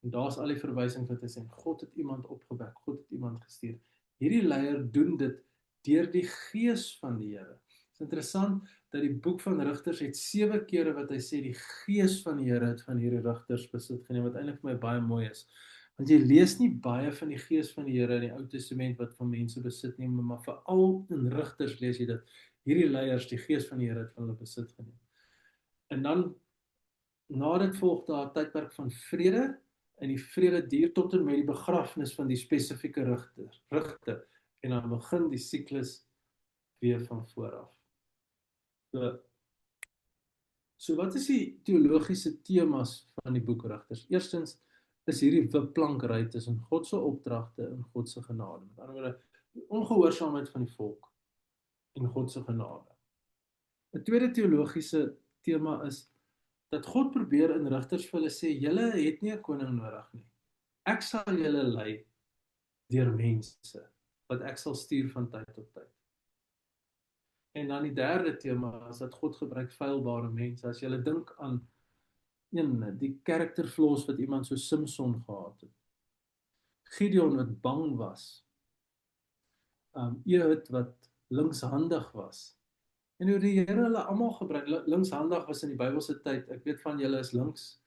En daar's al die verwysings wat hy sê, God het iemand opgewek, God het iemand gestuur. Hierdie leier doen dit deur die gees van die Here. Dit is interessant dat die boek van Rigters het 7 kere wat hy sê die gees van die Here het van hierdie rigters besit geneem, wat eintlik vir my baie mooi is. Want jy lees nie baie van die gees van die Here in die Ou Testament wat van mense besit neem, maar veral in Rigters lees jy dat hierdie leiers die gees van die Here het van hulle besit geneem. En dan na dit volg daar 'n tydperk van vrede, en die vrede duur tot en met die begrafnis van die spesifieke rigter. En dan begin die siklus weer van vooraf. So wat is die teologiese temas van die boek Rigters? Eerstens is hierdie wipplankery tussen God se opdragte en God se genade. Met ander woorde, die ongehoorsaamheid van die volk en God se genade. 'n tweede teologiese tema is dat God probeer in Rigters vir hulle sê, julle het nie 'n koning nodig nie. Ek sal julle lei deur mense wat ek sal stuur van tyd tot tyd. En dan die derde tema is dat God gebruik feilbare mense. As jy dink aan die character flaws wat iemand so Samson gehad het. Gideon wat bang was Ehud wat linkshandig was. En hoe die Here hulle almal gebruik. Linkshandig was in die Bybelse tyd. Ek weet van julle is links.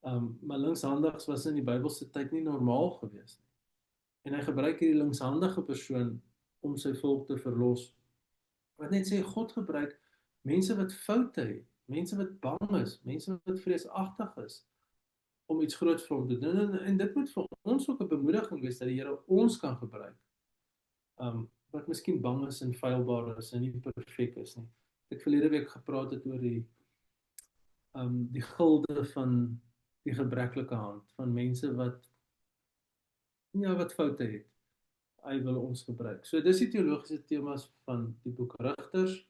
Maar linkshandigs was in die Bybelse tyd nie normaal gewees nie. En hy gebruik hierdie linkshandige persoon om sy volk te verlos. Wat net sê God gebruik mense wat foute het, mense wat bang is, mense wat vreesagtig is om iets groots vir hom te doen. En dit moet vir ons ook 'n bemoediging wees dat die Here ons kan gebruik. Wat miskien bang is en feilbaar is en nie perfek is nie. Ek verlede week gepraat het oor die gilde van die gebreklike hand, van mense wat foute het. Hy wil ons gebruik. So dis die teologiese temas van die boek Rigters.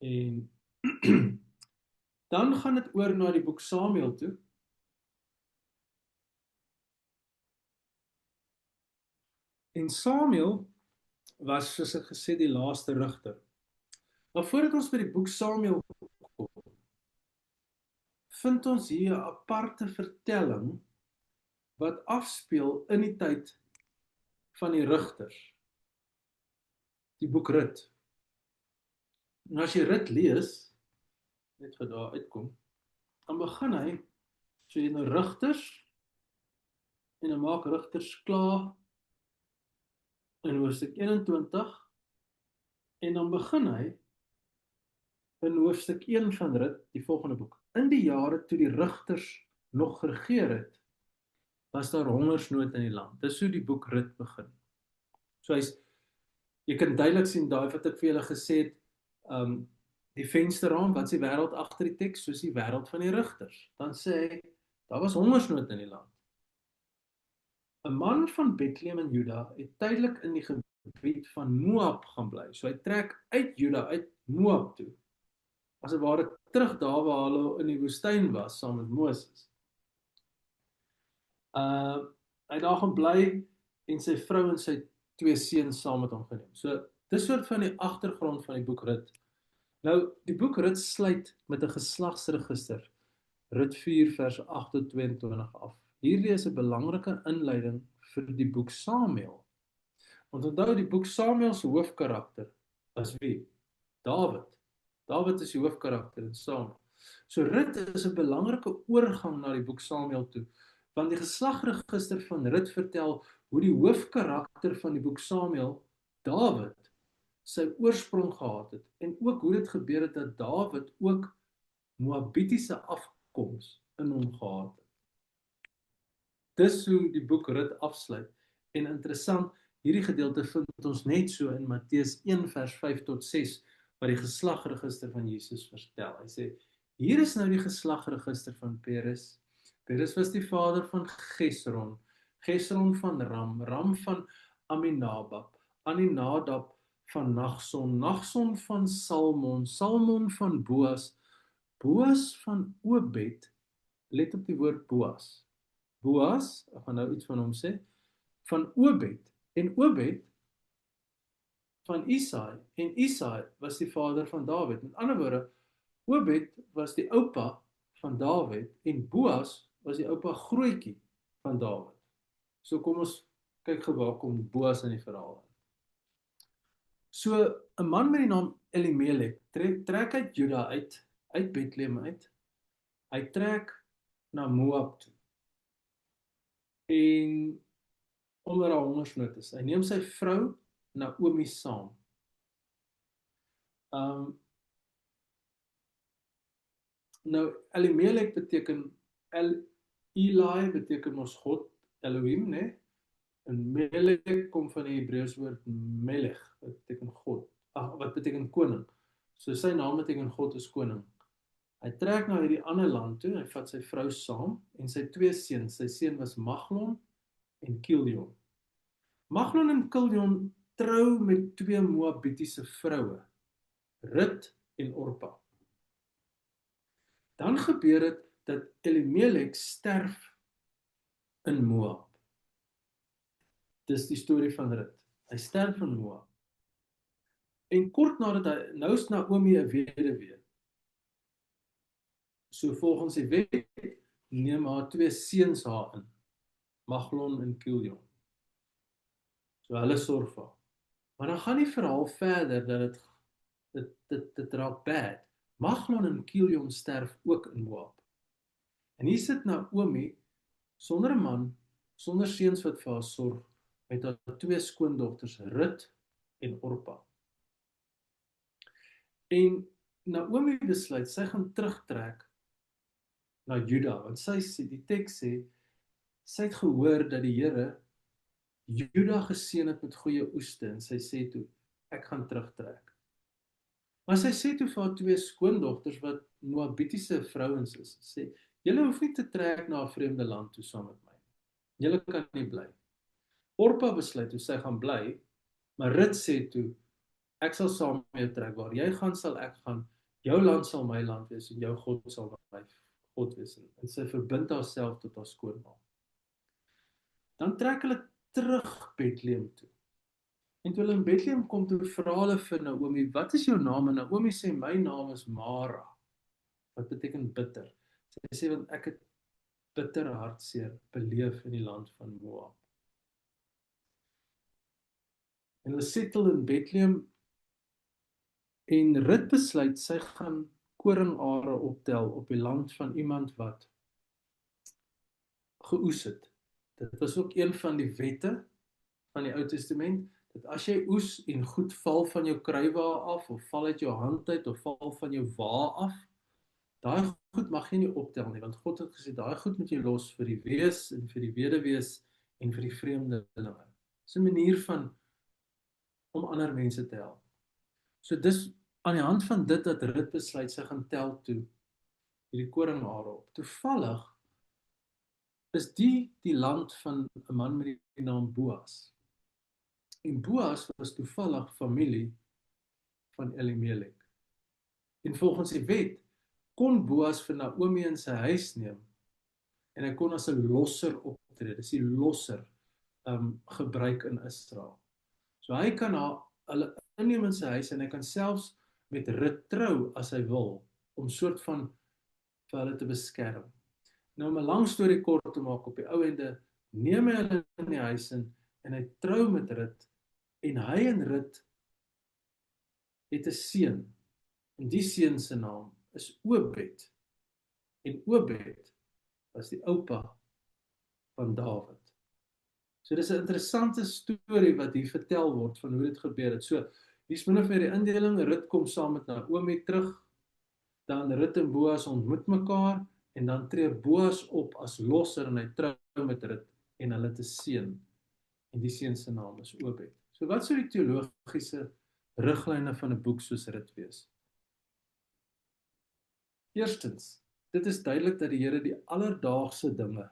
En dan gaan dit oor na die boek Samuel toe. En Samuel was, soos ek gesê, die laaste rigter. Maar voordat ons by die boek Samuel kom, vind ons hier 'n aparte vertelling wat afspeel in die tyd van die rigters. Die boek Rut. En as jy Rut lees, net vir daar uitkom, dan begin hy, so jy nou rigters, en dan maak rigters klaar in hoofstuk 21, en dan begin hy in hoofstuk 1 van Rut, die volgende boek. In die jare toe die rigters nog geregeer het, was daar hongersnood in die land. Dis hoe die boek Rut begin. So jy kan duidelik sien, daai wat ek vir julle gesê het, die vensterraam, wat is die wêreld agter die teks, soos die wêreld van die rigters. Dan sê hy, daar was hongersnood in die land. 'n Man van Bethlehem in Juda het tydelik in die gebied van Moab gaan bly. So hy trek uit Juda, uit Moab toe. As het ware terug daar waar hulle in die woestyn was, saam met Moses. Hy het daar gaan bly en sy vrou en sy 2 seuns saam met hom geneem. So, dis soort van die agtergrond van die boek Rut. Nou, die boek Rut sluit met 'n geslagsregister. Rut 4 vers 8 tot 22 af. Hierdie is 'n belangrike inleiding vir die boek Samuel. Want onthou, die boek Samuel se hoofkarakter is wie? Dawid. Dawid is die hoofkarakter in Samuel. So Rut is 'n belangrike oorgang na die boek Samuel toe, want die geslagregister van Rut vertel hoe die hoofkarakter van die boek Samuel, Dawid, sy oorsprong gehad het, en ook hoe dit gebeur het dat Dawid ook Moabitiese afkoms in hom gehad het. Dis hoe die boek Rut afsluit. En interessant, hierdie gedeelte vind ons net so in Matteus 1 vers 5 tot 6, wat die geslagregister van Jesus vertel. Hy sê, hier is nou die geslagregister van Peres. Peres was die vader van Gesron, Gesron van Ram, Ram van Aminadab, Aminadab van Nagson, Nagson van Salmon, Salmon van Boas, Boas van Obed, let op die woord Boas. Boas, ek gaan nou iets van hom sê, van Obed, en Obed van Isaai, en Isaai was die vader van Dawid. In ander woorde, Obed was die oupa van Dawid, en Boas was die oupa grootjie van Dawid. So kom ons kyk gou waar kom Boas in die verhaal. So 'n man met die naam Elimelek trek uit Juda uit Bethlehem uit. Hy trek na Moab toe. En onder 'n hongersnood is. Hy neem sy vrou Naomi saam. Nou Elimelek beteken Eli beteken mos God, Elohim, né? En Melek kom van die Hebreëse woord Melech, wat beteken God. Wat beteken koning. So sy naam beteken God is koning. Hy trek na hierdie ander land toe, hy vat sy vrou saam en sy 2 seuns. Sy seun was Maglon en Kilion. Maglon en Kilion trou met 2 Moabitiese vroue, Rut en Orpa. Dan gebeur dit dat Elimelek sterf in Moab. Dis die storie van Rut. Hy sterf in Moab. En kort nadat hy, nou is Naomi 'n weduwee. So volgens die wet neem haar 2 seuns haar in, Maglon en Kilion. So hulle sorg vir haar. Maar dan gaan die verhaal verder dat dit raak bad. Maglon en Kilion sterf ook in Moab. En hier sit Naomi sonder 'n man, sonder seuns wat vir haar sorg, met haar twee skoondogters Rut en Orpa. En Naomi besluit sy gaan terugtrek na Juda, want sy sê, die teks sê, sy het gehoor dat die Here Juda geseën het met goeie oeste en sy sê toe, ek gaan terugtrek. Maar sy sê toe vir haar twee skoondogters wat Moabitiese vrouens is, sê, julle hoef nie te trek na 'n vreemde land toe saam met my. Julle kan nie bly. Orpa besluit toe sy gaan bly, maar Rut sê toe, ek sal saam met jou trek, waar jy gaan sal ek gaan, jou land sal my land wees en jou God sal my God wees. En sy verbind haarself tot haar skoonma. Dan trek hulle terug Bethlehem toe. En toe hulle in Bethlehem kom, toe vra hulle vir Naomi, wat is jou naam? En Naomi sê, my naam is Mara, wat beteken bitter. Sy sê, want ek het bitter hartseer beleef in die land van Moab. En hulle settle in Bethlehem, en Rut besluit, sy gaan koringare optel op die land van iemand wat geoes het. Dit was ook een van die wette van die Ou Testament, dat as jy oes en goed val van jou kruiwa af, of val uit jou hand uit, of val van jou wa af, daai goed mag jy nie optel nie, want God het gesê, daai goed moet jy los vir die wees, en vir die weduwees, en vir die vreemdelinge. Dis 'n manier van, om ander mense te help. So dis, aan die hand van dit, dat Rut besluit, sy gaan tel toe, hierdie koringare op. Toevallig, is die land van 'n man met die naam Boas. En Boas was toevallig familie van Elimelek. En volgens die wet, kon Boas vir Naomi in sy huis neem, en hy kon as 'n losser optree, dis die losser gebruik in Israel. So hy kan hulle inneem in sy huis, en hy kan selfs met Rut trou as hy wil, om soort van vir hulle te beskerm. Nou om 'n lang storie kort te maak, op die ou ende neem hy hulle in die huis in, en hy trou met Rut, en hy en Rut het 'n seun, en die seun se naam is Obed, en Obed was die oupa van Dawid. So dis 'n interessante storie wat hier vertel word van hoe dit gebeur het. So, hier is min of meer die indeling, Rut kom saam met Naomi terug, dan Rut en Boas ontmoet mekaar, en dan tree Boas op as losser, en hy trou met Rut, en hulle het 'n seun, en die seun se naam is Obed. So wat sou die teologiese riglyne van 'n boek soos Rut wees? Eerstens, dit is duidelik dat die Here die alledaagse dinge,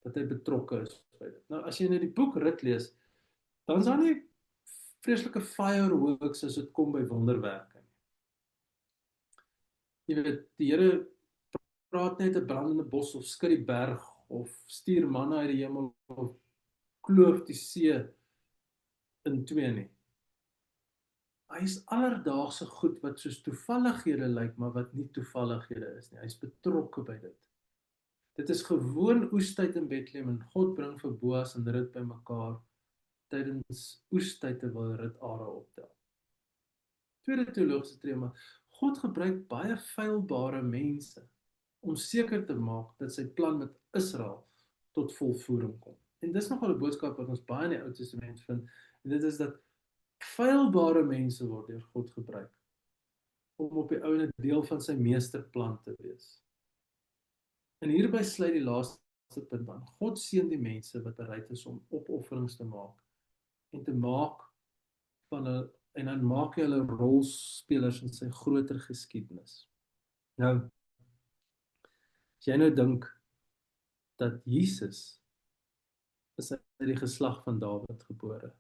dat hy betrokke is by dit. Nou, as jy in die boek Rut lees, dan is daar nie vreeslike fireworks as dit kom by wonderwerke nie. Jy weet, die Here praat net 'n brandende bos, of skud die berg, of stuur manna uit die hemel, of kloof die see in twee nie. Hy is alledaagse goed wat soos toevallighede lyk, maar wat nie toevallighede is nie. Hy is betrokke by dit. Dit is gewoon oestyd in Bethlehem, en God bring vir Boas en Rut by mekaar tydens oestyd, terwyl Rut are optel. Tweede teologiese tree, maar God gebruik baie feilbare mense om seker te maak dat sy plan met Israel tot volvoering kom. En dis nogal 'n boodskap wat ons baie in die Ou Testament vind, en dit is dat feilbare mense word deur God gebruik om op die ouene deel van sy meesterplan te wees. En hierby sluit die laaste punt aan. God seën die mense wat bereid is om opofferings te maak, en te maak van hulle, en dan maak hy hulle rolspelers in sy groter geskiedenis. Nou, as jy nou dink dat Jesus is uit die geslag van Dawid gebore.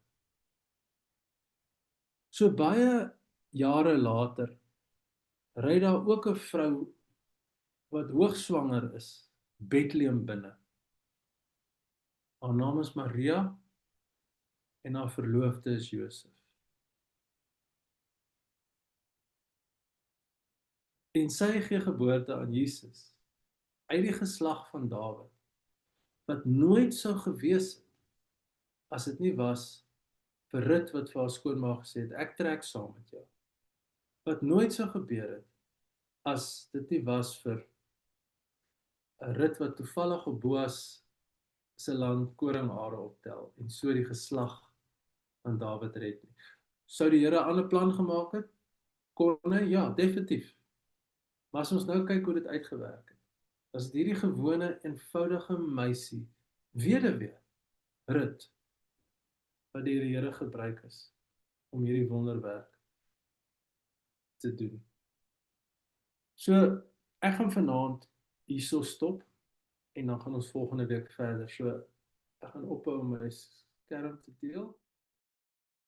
So baie jare later, ry daar ook 'n vrou wat hoogswanger is, Bethlehem binne. Haar naam is Maria, en haar verloofde is Josef. En sy gee geboorte aan Jesus, uit die geslag van Dawid, wat nooit sou gewees het, as dit nie was vir Rut wat vir haar skoonma gesê het, ek trek saam met jou. Wat nooit sou gebeur het, as dit nie was vir 'n Rut wat toevallig op Boas se land koringhare optel, en so die geslag van Dawid red nie. Sou die Here 'n ander plan gemaak het? Kon hy? Ja, definitief. Maar as ons nou kyk hoe dit uitgewerk het, as hierdie gewone, eenvoudige meisie, weduwee, Rut, wat deur die Here gebruik is, om hierdie wonderwerk te doen. So, ek gaan vanaand hierso stop, en dan gaan ons volgende week verder. So, ek gaan ophou om my skerm te deel.